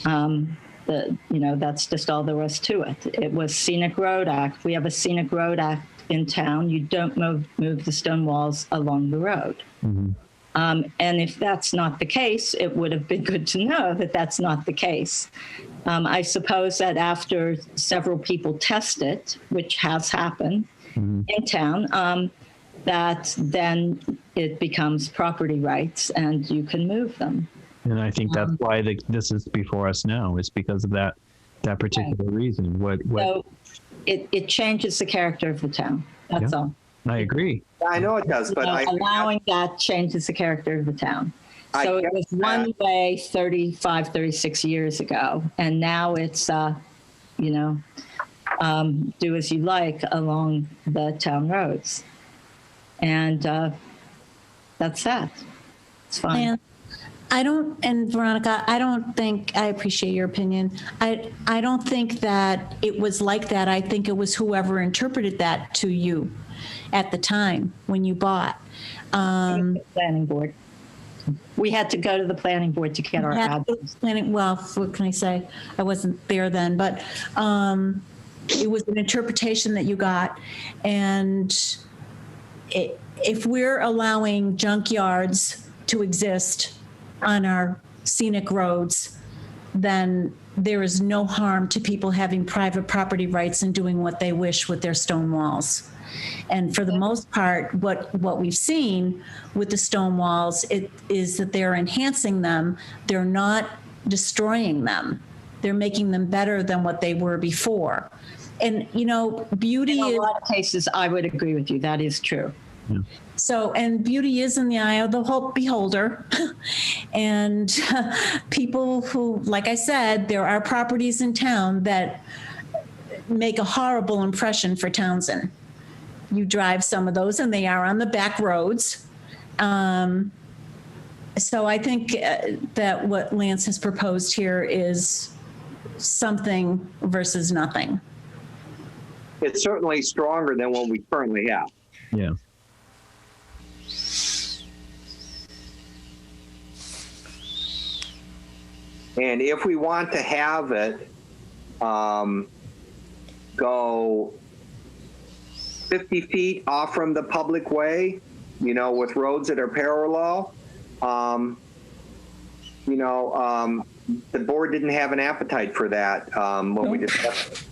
J: You know, that's just all there was to it. It was Scenic Road Act. We have a Scenic Road Act in town. You don't move the stone walls along the road.
C: Mm-hmm.
J: And if that's not the case, it would have been good to know that that's not the case. I suppose that after several people test it, which has happened in town, that then it becomes property rights and you can move them.
C: And I think that's why this is before us now, is because of that particular reason.
J: So it changes the character of the town. That's all.
C: I agree.
A: I know it does, but
J: allowing that changes the character of the town. So it was one way 36 years ago, and now it's, you know, do as you like along the town roads. And that's that. It's fine.
D: And Veronica, I don't think, I appreciate your opinion. I don't think that it was like that. I think it was whoever interpreted that to you at the time when you bought.
J: Planning board. We had to go to the planning board to get our address.
D: Well, what can I say? I wasn't there then, but it was an interpretation that you got. And if we're allowing junkyards to exist on our scenic roads, then there is no harm to people having private property rights and doing what they wish with their stone walls. And for the most part, what we've seen with the stone walls, it is that they're enhancing them. They're not destroying them. They're making them better than what they were before. And, you know, beauty
J: in a lot of cases, I would agree with you. That is true.
C: Yeah.
D: So, and beauty is in the eye of the beholder. And people who, like I said, there are properties in town that make a horrible impression for Townsend. You drive some of those and they are on the back roads. So I think that what Lance has proposed here is something versus nothing.
A: it's certainly stronger than what we currently have.
C: Yeah.
A: And if we want to have it go 50 feet off from the public way, you know, with roads that are parallel, the board didn't have an appetite for that when we discussed it.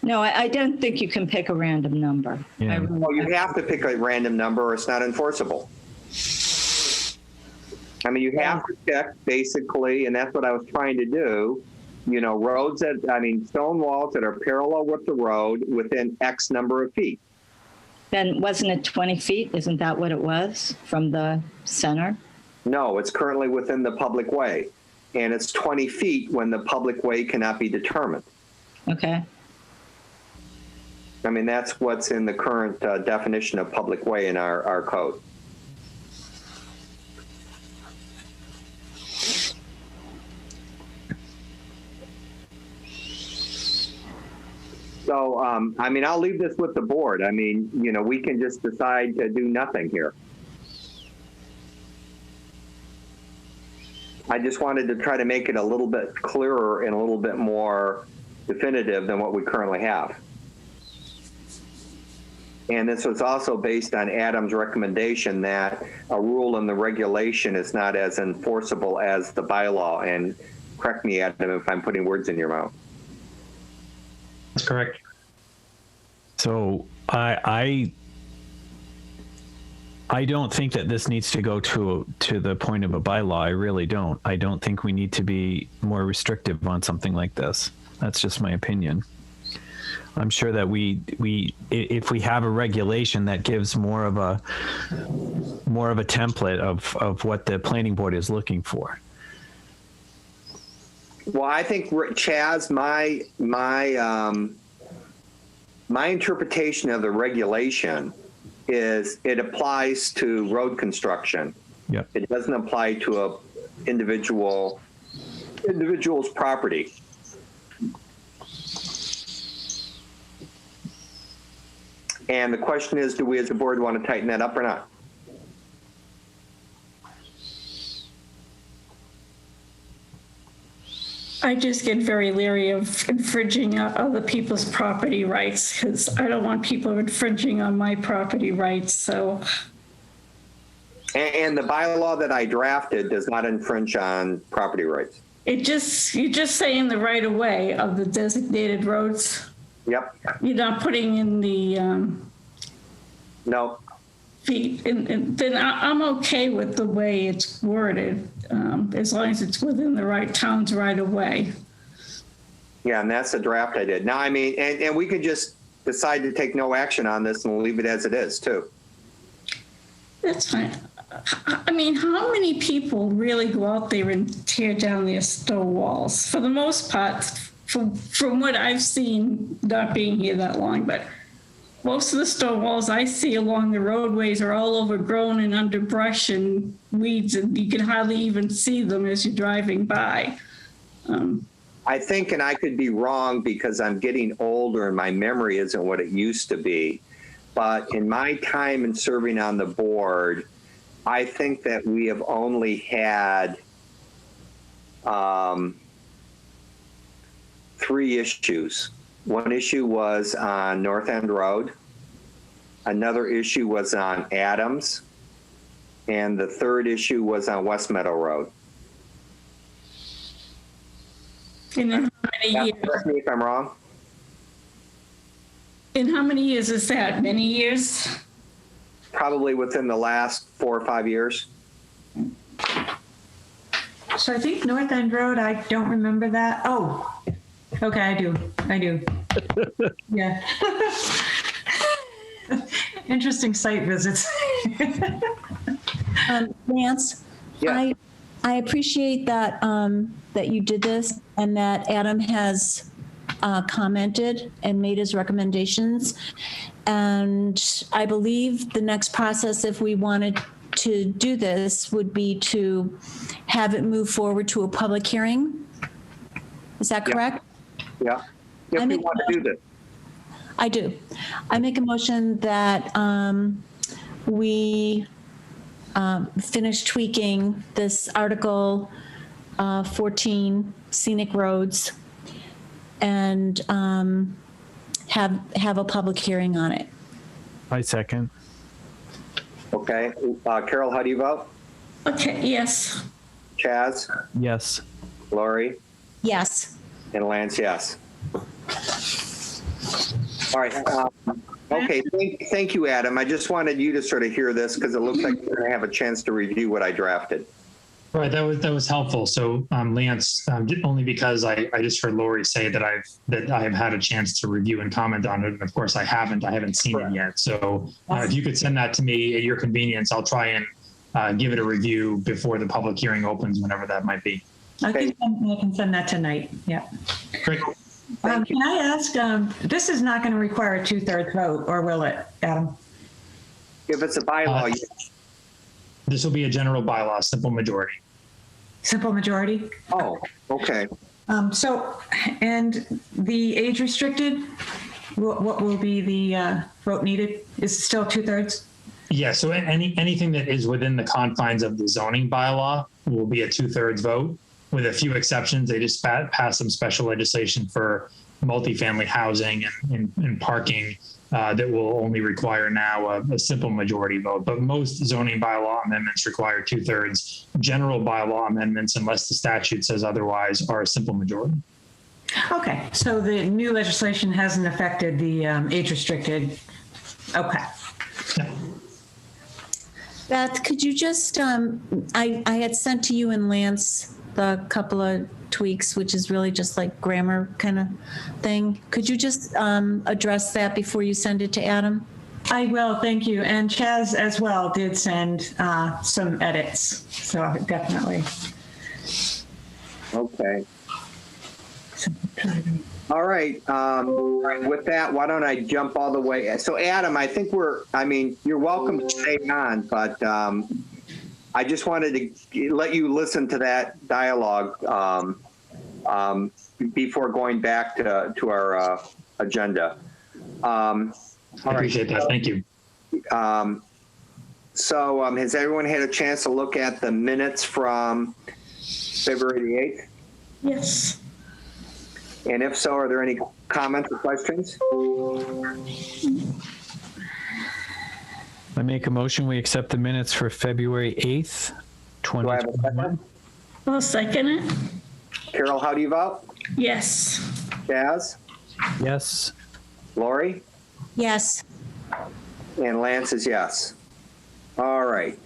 J: No, I don't think you can pick a random number.
C: Yeah.
A: Well, you have to pick a random number or it's not enforceable. I mean, you have to check basically, and that's what I was trying to do, you know, stone walls that are parallel with the road within X number of feet.
J: Then wasn't it 20 feet? Isn't that what it was from the center?
A: No, it's currently within the public way, and it's 20 feet when the public way cannot be determined.
J: Okay.
A: I mean, that's what's in the current definition of public way in our code. So, I mean, I'll leave this with the board. I mean, you know, we can just decide to do nothing here. I just wanted to try to make it a little bit clearer and a little bit more definitive than what we currently have. And this was also based on Adam's recommendation that a rule in the regulation is not as enforceable as the bylaw. And correct me, Adam, if I'm putting words in your mouth.
G: That's correct.
C: So I don't think that this needs to go to the point of a bylaw. I really don't. I don't think we need to be more restrictive on something like this. That's just my opinion. I'm sure that if we have a regulation that gives more of a template of what the planning board is looking for.
A: Well, I think, Chaz, my interpretation of the regulation is it applies to road construction.
C: Yep.
A: It doesn't apply to a individual's property. And the question is, do we as a board want to tighten that up or not?
H: I just get very leery of infringing on other people's property rights because I don't want people infringing on my property rights. So,
A: And the bylaw that I drafted does not infringe on property rights.
H: you're just saying the right of way of the designated roads.
A: Yep.
H: You're not putting in the
A: No.
H: feet, and then I'm okay with the way it's worded, as long as it's within the town's right of way.
A: Yeah, and that's the draft I did. Now, I mean, and we could just decide to take no action on this and leave it as it is, too.
H: That's fine. I mean, how many people really go out there and tear down their stone walls? For the most part, from what I've seen, not being here that long, but most of the stone walls I see along the roadways are all overgrown and underbrush and weeds, and you can hardly even see them as you're driving by.
A: I think, and I could be wrong because I'm getting older and my memory isn't what it used to be, but in my time in serving on the board, I think that we have only had 3 issues. One issue was on North End Road. Another issue was on Adams. And the third issue was on West Meadow Road.
H: In how many years?
A: Correct me if I'm wrong.
H: In how many years is that? Many years?
A: Probably within the last 4 or 5 years.
B: So I think North End Road, I don't remember that. Oh, okay, I do. Yeah. Interesting site visits.
D: Lance,
A: Yeah.
D: I appreciate that that you did this and that Adam has commented and made his recommendations. And I believe the next process, if we wanted to do this, would be to have it move forward to a public hearing. Is that correct?
A: Yeah. If we want to do this.
D: I do. I make a motion that we finish tweaking this Article 14 scenic roads and have a public hearing on it.
C: I second.
A: Okay. Carol, how do you vote?
H: Okay, yes.
A: Chaz?
C: Yes.
A: Lori?
D: Yes.
A: And Lance, yes. All right. Okay. Thank you, Adam. I just wanted you to sort of hear this because it looks like you're going to have a chance to review what I drafted.
G: Right, that was helpful. So, Lance, only because I just heard Lori say that I've had a chance to review and comment on it, and of course I haven't seen it yet. So, if you could send that to me at your convenience, I'll try and give it a review before the public hearing opens, whenever that might be.
B: I can send that tonight. Yeah.
G: Great.
B: Can I ask? This is not going to require a 2/3 vote, or will it, Adam?
A: If it's a bylaw,
G: This will be a general bylaw, simple majority.
B: Simple majority.
A: Oh, okay.
B: So, and the age restricted, what will be the vote needed? Is it still 2/3?
G: Yeah, so anything that is within the confines of the zoning bylaw will be a 2/3 vote, with a few exceptions. They just passed some special legislation for multifamily housing and parking that will only require now a simple majority vote. But most zoning bylaw amendments require 2/3. General bylaw amendments, unless the statute says otherwise, are a simple majority.
B: Okay, so the new legislation hasn't affected the age restricted. Okay.
G: Yeah.
D: Beth, could you just, I had sent to you and Lance the couple of tweaks, which is really just like grammar kind of thing. Could you just address that before you send it to Adam?
B: I will, thank you. And Chaz as well did send some edits, so definitely.
A: Okay. All right. With that, why don't I jump all the way? So Adam, I think you're welcome to stay on, but I just wanted to let you listen to that dialogue before going back to our agenda.
G: I appreciate that. Thank you.
A: So has everyone had a chance to look at the minutes from February the 8th?
H: Yes.
A: And if so, are there any comments or questions?
C: I make a motion, we accept the minutes for February 8th,
A: Do I have a
C: 2021.
A: second?
H: I'll second it.
A: Carol, how do you vote?
H: Yes.
A: Jazz?
C: Yes.
A: Lori?
D: Yes.
A: And Lance is yes. All right.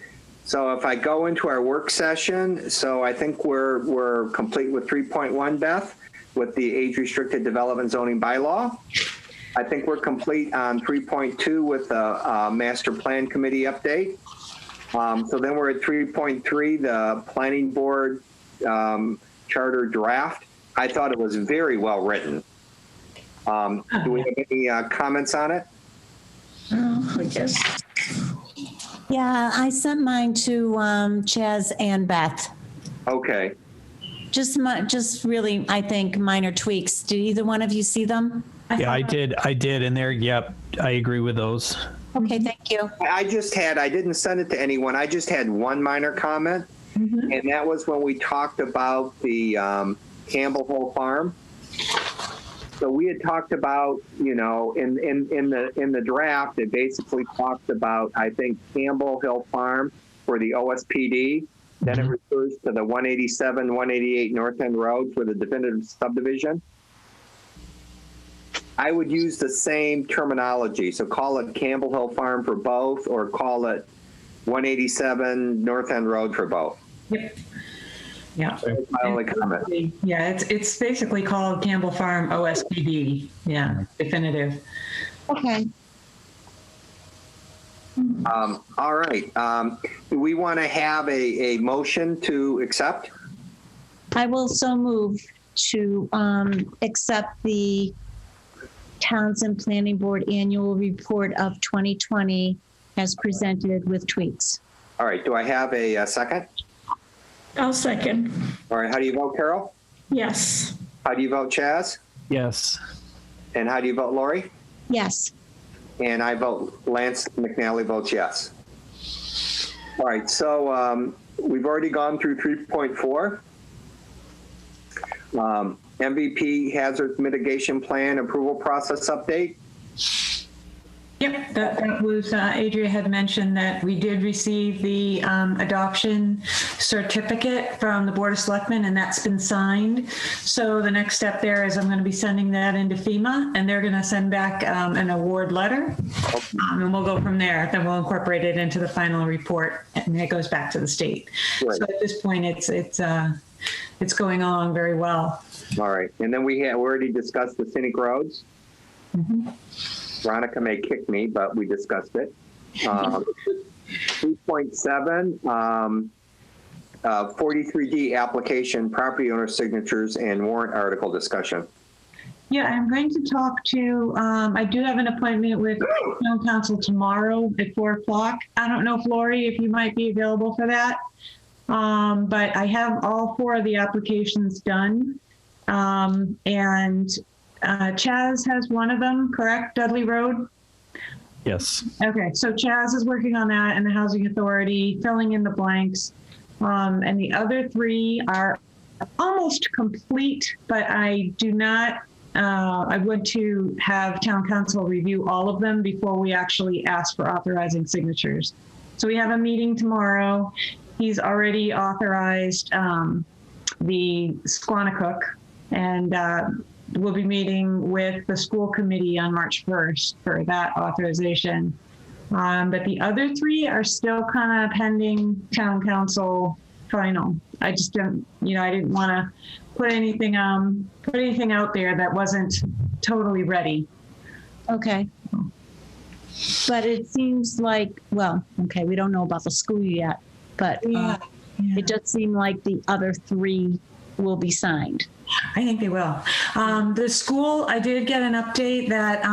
A: So if I go into our work session, so I think we're complete with 3.1, Beth, with the age-restricted development zoning bylaw. I think we're complete on 3.2 with the master plan committee update. So then we're at 3.3, the planning board charter draft. I thought it was very well written. Do we have any comments on it?
H: I guess.
D: Yeah, I sent mine to Chaz and Beth.
A: Okay.
D: Just really, I think, minor tweaks. Did either one of you see them?
C: Yeah, I did. And there, yep, I agree with those.
D: Okay, thank you.
A: I didn't send it to anyone. I just had one minor comment. And that was when we talked about the Campbell Hill Farm. So we had talked about, in the draft, it basically talked about, I think, Campbell Hill Farm for the OSPD. Then it refers to the 187, 188 North End Road for the definitive subdivision. I would use the same terminology. So call it Campbell Hill Farm for both, or call it 187 North End Road for both.
B: Yep. Yeah.
A: That's my only comment.
B: Yeah, it's basically called Campbell Farm OSPD. Yeah, definitive.
D: Okay.
A: All right. Do we want to have a motion to accept?
D: I will so move to accept the Townsend Planning Board Annual Report of 2020 as presented with tweaks.
A: All right. Do I have a second?
H: I'll second.
A: All right. How do you vote, Carol?
H: Yes.
A: How do you vote, Chaz?
C: Yes.
A: And how do you vote, Lori?
D: Yes.
A: And I vote, Lance McNally votes yes. All right, so we've already gone through 3.4. MVP hazard mitigation plan approval process update.
B: Yep, that was, Adria had mentioned that we did receive the adoption certificate from the Board of Selectmen, and that's been signed. So the next step there is I'm going to be sending that into FEMA, and they're going to send back an award letter, and we'll go from there. Then we'll incorporate it into the final report, and it goes back to the state. Right. So at this point, it's going along very well.
A: All right, and then we already discussed the scenic roads. Mm-hmm. Veronica may kick me, but we discussed it. 3.7, 43D application, property owner signatures, and warrant article discussion.
B: Yeah, I'm going to talk to, I do have an appointment with town council tomorrow at 4:00. I don't know, Lori, if you might be available for that. But I have all 4 of the applications done. And Chaz has one of them, correct? Dudley Road?
C: Yes.
B: Okay, so Chaz is working on that and the Housing Authority, filling in the blanks. And the other 3 are almost complete, but I do not I want to have town council review all of them before we actually ask for authorizing signatures. So we have a meeting tomorrow. He's already authorized the Squanicook, and we'll be meeting with the school committee on March 1st for that authorization. But the other three are still kind of pending town council final. I just didn't, I didn't want to put anything out there that wasn't totally ready.
D: Okay. But it seems like, well, okay, we don't know about the school yet, but it does seem like the other three will be signed.
B: I think they will. The school, I did get an update that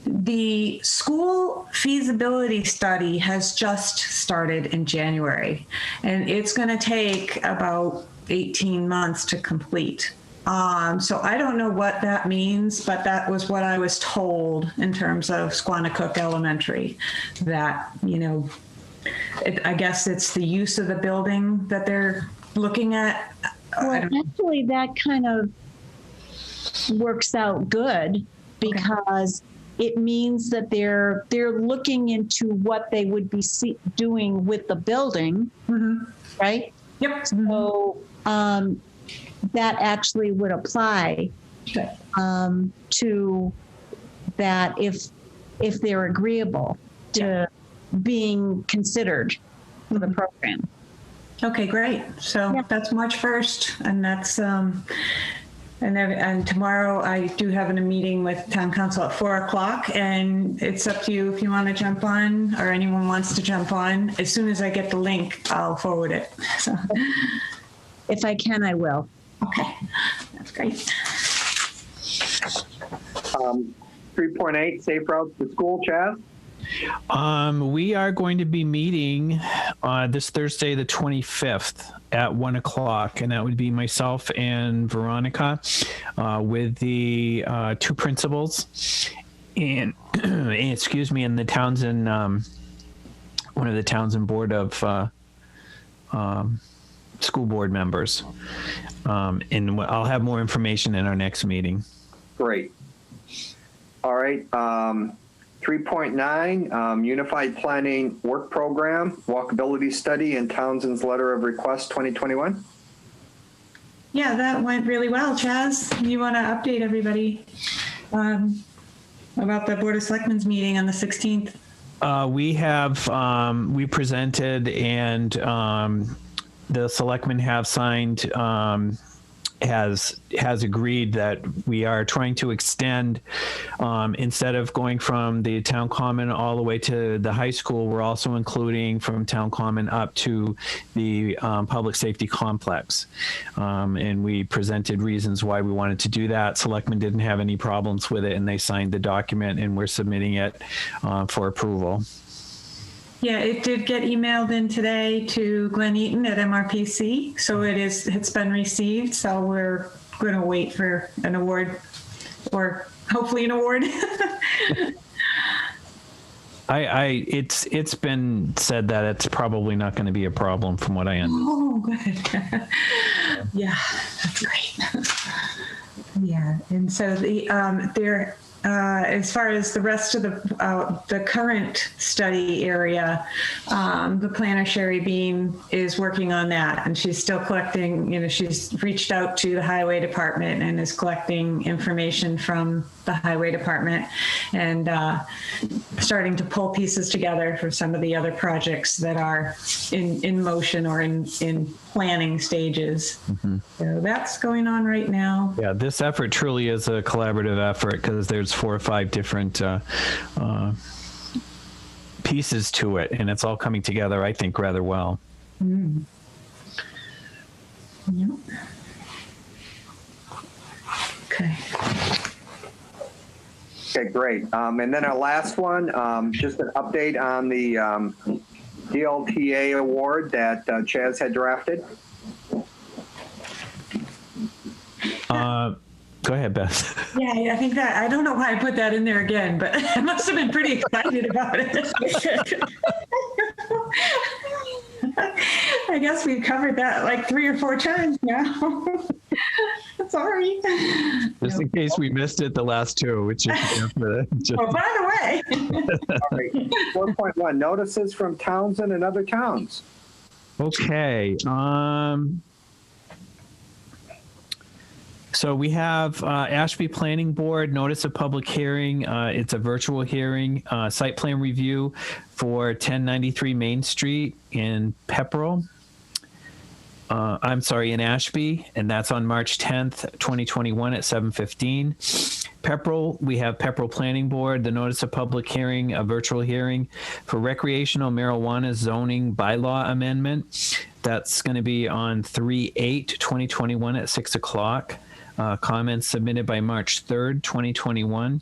B: the school feasibility study has just started in January, and it's going to take about 18 months to complete. So I don't know what that means, but that was what I was told in terms of Squanicook Elementary, that, I guess it's the use of the building that they're looking at.
D: Well, actually, that kind of works out good because it means that they're looking into what they would be doing with the building, right?
B: Yep.
D: So that actually would apply to that if they're agreeable to being considered for the program.
B: Okay, great. So that's March 1st, and that's and tomorrow I do have a meeting with town council at 4:00, and it's up to you if you want to jump on or anyone wants to jump on. As soon as I get the link, I'll forward it. So
D: if I can, I will.
B: Okay, that's great.
A: 3.8 safe routes to school, Chaz.
C: We are going to be meeting this Thursday, the 25th at 1:00, and that would be myself and Veronica with the two principals and excuse me, and the Townsend, one of the Townsend board of school board members. And I'll have more information in our next meeting.
A: Great. All right. 3.9, Unified Planning Work Program, Walkability Study, and Townsend's Letter of Request 2021.
B: Yeah, that went really well, Chaz. You want to update everybody about the Board of Selectmen's meeting on the 16th?
C: We presented, and the selectmen have signed, has agreed that we are trying to extend, instead of going from the town common all the way to the high school, we're also including from town common up to the public safety complex. And we presented reasons why we wanted to do that. Selectmen didn't have any problems with it, and they signed the document, and we're submitting it for approval.
B: Yeah, it did get emailed in today to Glenn Eaton at MRPC, so it's been received. So we're going to wait for an award, or hopefully an award.
C: It's been said that it's probably not going to be a problem, from what I understand.
B: Oh, good. Yeah, that's great. Yeah, and so they're. As far as the rest of the current study area, the planner Sherry Bean is working on that, and she's still collecting. She's reached out to the highway department and is collecting information from the highway department, and starting to pull pieces together for some of the other projects that are in motion or in planning stages. Mm-hmm. So that's going on right now.
C: Yeah, this effort truly is a collaborative effort, because there's 4 or 5 different pieces to it, and it's all coming together, I think, rather well.
B: Mm. Yep. Okay.
A: Okay, great. And then our last one, just an update on the DLTA award that Chaz had drafted.
C: Go ahead, Beth.
B: Yeah, I think that, I don't know why I put that in there again, but I must have been pretty excited about it. I guess we've covered that like 3 or 4 times now. Sorry.
C: Just in case we missed it the last two, which is just
B: Oh, by the way.
A: All right. 4.1, notices from Townsend and other towns.
C: okay. So we have Ashby Planning Board notice of public hearing. It's a virtual hearing, site plan review for 1093 Main Street in Pepperell. I'm sorry, in Ashby, and that's on March 10th, 2021 at 7:15. Pepperell, we have Pepperell Planning Board, the notice of public hearing, a virtual hearing for recreational marijuana zoning bylaw amendment. That's going to be on 3/8/2021 at 6 o'clock. Comments submitted by March 3rd, 2021.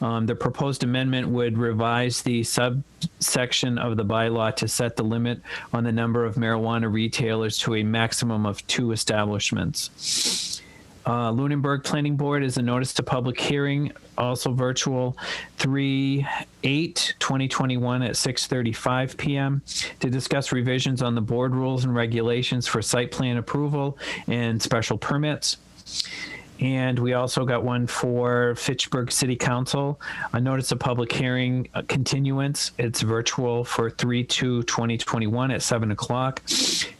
C: The proposed amendment would revise the subsection of the bylaw to set the limit on the number of marijuana retailers to a maximum of 2 establishments. Lunenburg Planning Board is a notice to public hearing, also virtual, 3/8/2021 at 6:35 p.m. to discuss revisions on the board rules and regulations for site plan approval and special permits. And we also got one for Fitchburg City Council, a notice of public hearing continuance. It's virtual for 3/2/2021 at 7 o'clock.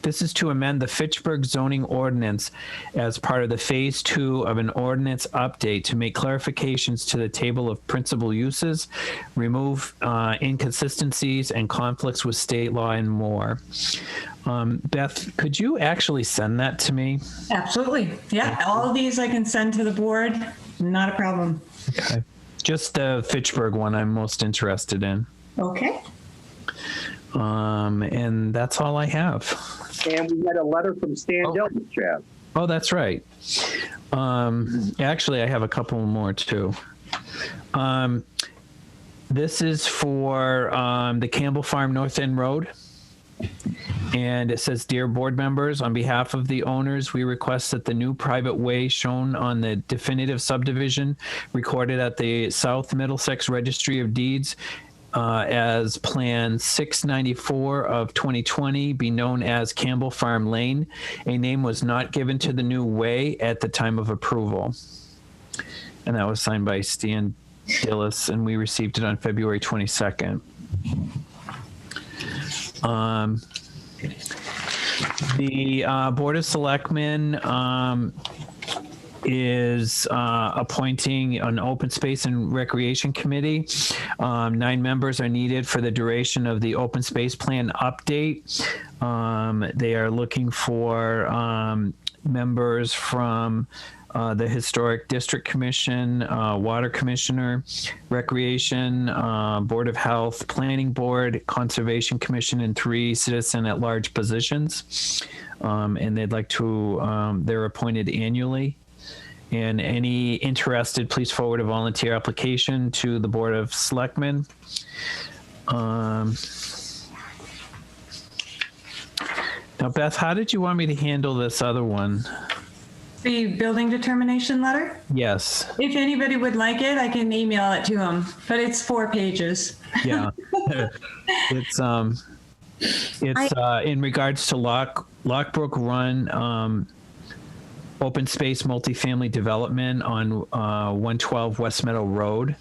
C: This is to amend the Fitchburg zoning ordinance as part of the phase 2 of an ordinance update to make clarifications to the table of principal uses, remove inconsistencies and conflicts with state law, and more. Beth, could you actually send that to me?
B: Absolutely. Yeah. All of these I can send to the board. Not a problem.
C: Okay. Just the Fitchburg one I'm most interested in.
B: Okay.
C: And that's all I have.
A: And we had a letter from Stan Dillon, Jeff.
C: Oh, that's right. Actually, I have a couple more too. This is for the Campbell Farm North End Road. And it says, "Dear board members, on behalf of the owners, we request that the new private way shown on the definitive subdivision recorded at the South Middlesex Registry of Deeds as Plan 694 of 2020 be known as Campbell Farm Lane. A name was not given to the new way at the time of approval." And that was signed by Stan Dillis, and we received it on February 22nd. The Board of Selectmen is appointing an Open Space and Recreation Committee. 9 members are needed for the duration of the Open Space Plan update. They are looking for members from the Historic District Commission, Water Commissioner, Recreation, Board of Health, Planning Board, Conservation Commission, and 3 citizen at large positions. And they'd like to, they're appointed annually. And any interested, please forward a volunteer application to the Board of Selectmen. Now, Beth, how did you want me to handle this other one?
B: The building determination letter?
C: Yes.
B: If anybody would like it, I can email it to them, but it's 4 pages.
C: Yeah. It's in regards to Lockbrook Run, open space multifamily development on 112 West Meadow Road.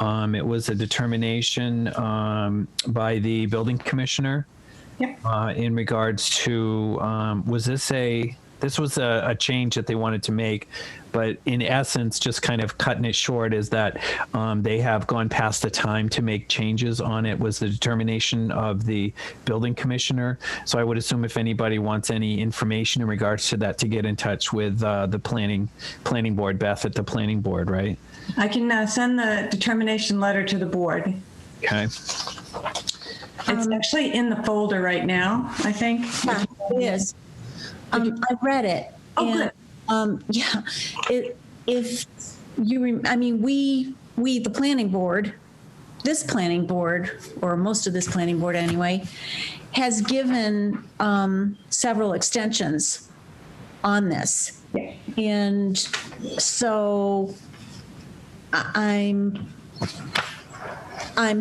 C: It was a determination by the building commissioner in regards to, this was a change that they wanted to make, but in essence, just kind of cutting it short is that they have gone past the time to make changes on it, was the determination of the building commissioner. So I would assume if anybody wants any information in regards to that, to get in touch with the planning board, Beth at the planning board, right?
B: I can send the determination letter to the board.
C: Okay.
B: It's actually in the folder right now, I think.
D: Yeah, it is. I read it.
B: Oh, good.
D: Yeah, if you, we, the planning board, this planning board, or most of this planning board anyway, has given several extensions on this.
B: Yeah.
D: And so I'm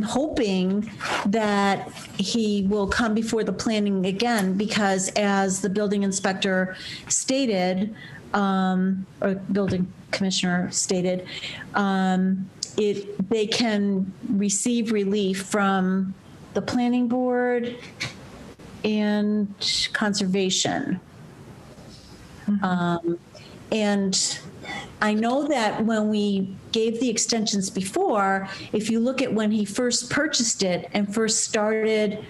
D: hoping that he will come before the planning again, because as the building inspector stated, or building commissioner stated, they can receive relief from the planning board and conservation. And I know that when we gave the extensions before, if you look at when he first purchased it and first started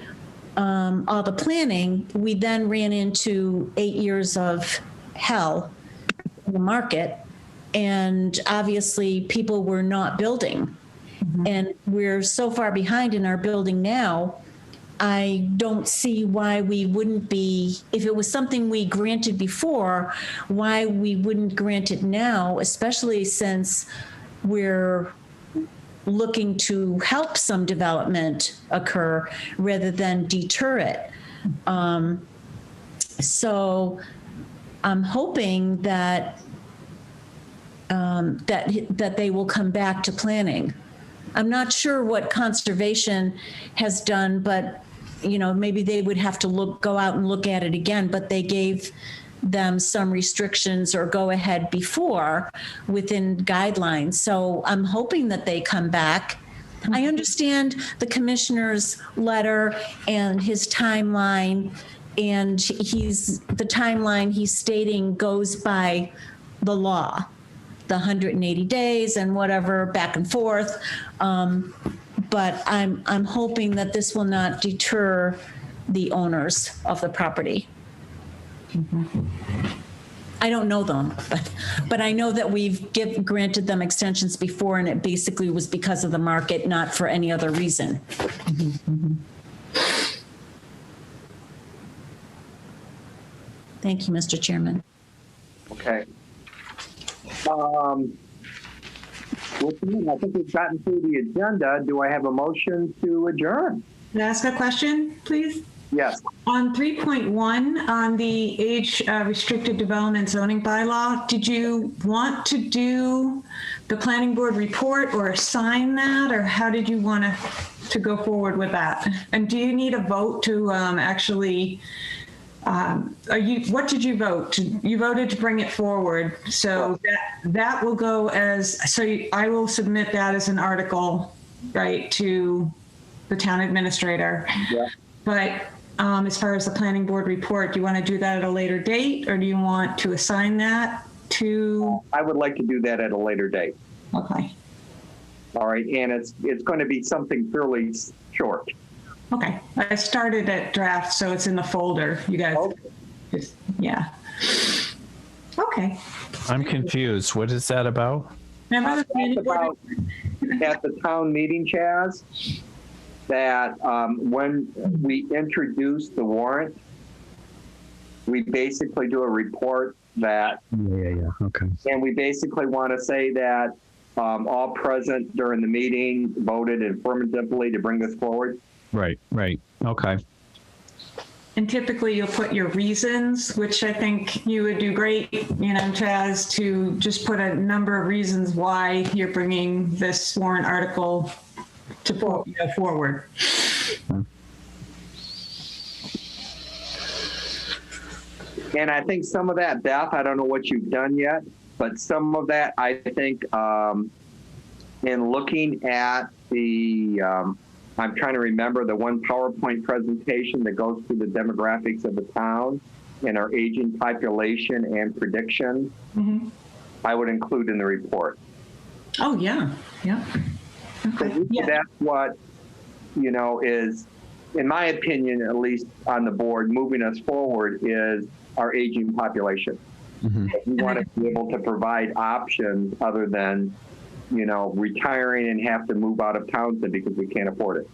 D: all the planning, we then ran into 8 years of hell in the market. And obviously people were not building. And we're so far behind in our building now. I don't see why we wouldn't be, if it was something we granted before, why we wouldn't grant it now, especially since we're looking to help some development occur rather than deter it. So I'm hoping that that they will come back to planning. I'm not sure what conservation has done, but maybe they would have to go out and look at it again, but they gave them some restrictions or go ahead before within guidelines. So I'm hoping that they come back. I understand the commissioner's letter and his timeline, and the timeline he's stating goes by the law, the 180 days and whatever back and forth. But I'm hoping that this will not deter the owners of the property. I don't know them, but I know that we've granted them extensions before, and it basically was because of the market, not for any other reason. Thank you, Mr. Chairman.
A: Okay. I think we've gotten through the agenda. Do I have a motion to adjourn?
B: Can I ask a question, please?
A: Yes.
B: On 3.1, on the age restricted development zoning bylaw, did you want to do the planning board report or sign that, or how did you want to go forward with that? And do you need a vote to actually? What did you vote? You voted to bring it forward, so that will go as. So I will submit that as an article, right, to the town administrator. Yeah. But as far as the planning board report, do you want to do that at a later date, or do you want to assign that to? I would like to do that at a later date. Okay. All right, and it's going to be something fairly short. Okay, I started at draft, so it's in the folder. You guys, just, yeah. Okay.
C: I'm confused. What is that about?
B: Remember
A: about at the town meeting, Chaz, that when we introduce the warrant, we basically do a report that.
C: Yeah. Okay.
A: And we basically want to say that all present during the meeting voted affirmatively to bring this forward.
C: Right. Okay.
B: And typically you'll put your reasons, which I think you would do great, Chaz, to just put a number of reasons why you're bringing this warrant article to go forward.
A: And I think some of that, Beth, I don't know what you've done yet, but some of that, I think, in looking at the, I'm trying to remember the one PowerPoint presentation that goes through the demographics of the town and our aging population and predictions. Mm-hmm. I would include in the report.
B: Oh, yeah. Okay.
A: So that's what, is, in my opinion, at least on the board, moving us forward is our aging population. Mm-hmm. We want to be able to provide options other than retiring and have to move out of Townsend because we can't afford it.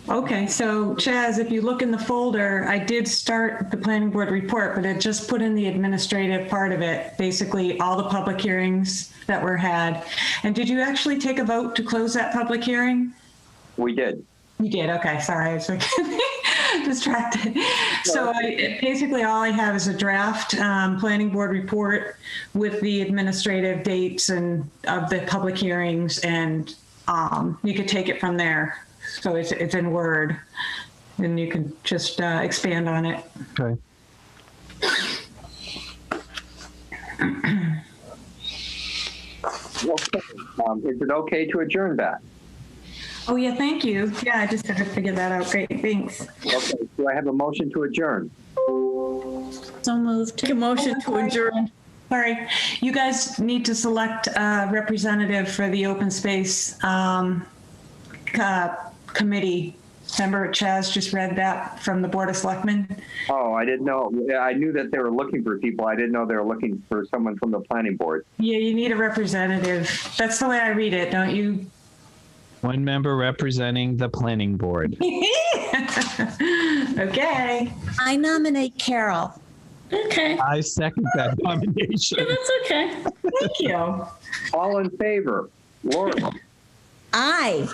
B: Okay, so Chaz, if you look in the folder, I did start the planning board report, but it just put in the administrative part of it, basically all the public hearings that were had. And did you actually take a vote to close that public hearing?
A: We did.
B: You did, okay, sorry, I was distracted. So basically all I have is a draft planning board report with the administrative dates and of the public hearings, and you could take it from there. So it's in Word, and you can just expand on it.
C: Okay.
A: Okay. Is it okay to adjourn that?
B: Oh, yeah, thank you. Yeah, I just had to figure that out. Great, thanks.
A: Okay, do I have a motion to adjourn?
D: So moved.
H: Take a motion to adjourn.
B: Sorry, you guys need to select a representative for the open space committee. Remember Chaz just read that from the Board of Selectmen?
A: Oh, I didn't know. I knew that they were looking for people. I didn't know they were looking for someone from the planning board.
B: Yeah, you need a representative. That's the way I read it, don't you?
C: One member representing the planning board.
B: Okay.
D: I nominate Carol.
H: Okay.
C: I second that nomination.
H: Yeah, that's okay.
B: Thank you.
A: All in favor? Laura,
D: Aye.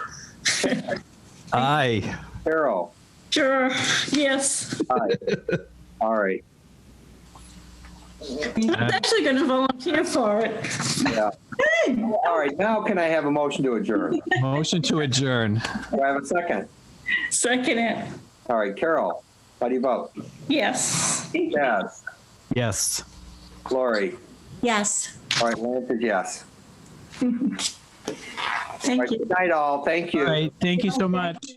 C: Aye.
A: Carol?
H: Sure. Yes.
A: Aye. All right.
H: I'm actually going to volunteer for it.
A: Yeah. All right, now can I have a motion to adjourn?
C: Motion to adjourn.
A: Do I have a second?
H: Second it.
A: All right, Carol, how do you vote?
H: Yes.
A: Yes.
C: Yes.
A: Lori?
D: Yes.
A: All right, Lance is yes.
H: Thank
A: All right,
H: you.
A: good night, all. Thank you.
C: All right. Thank you so much.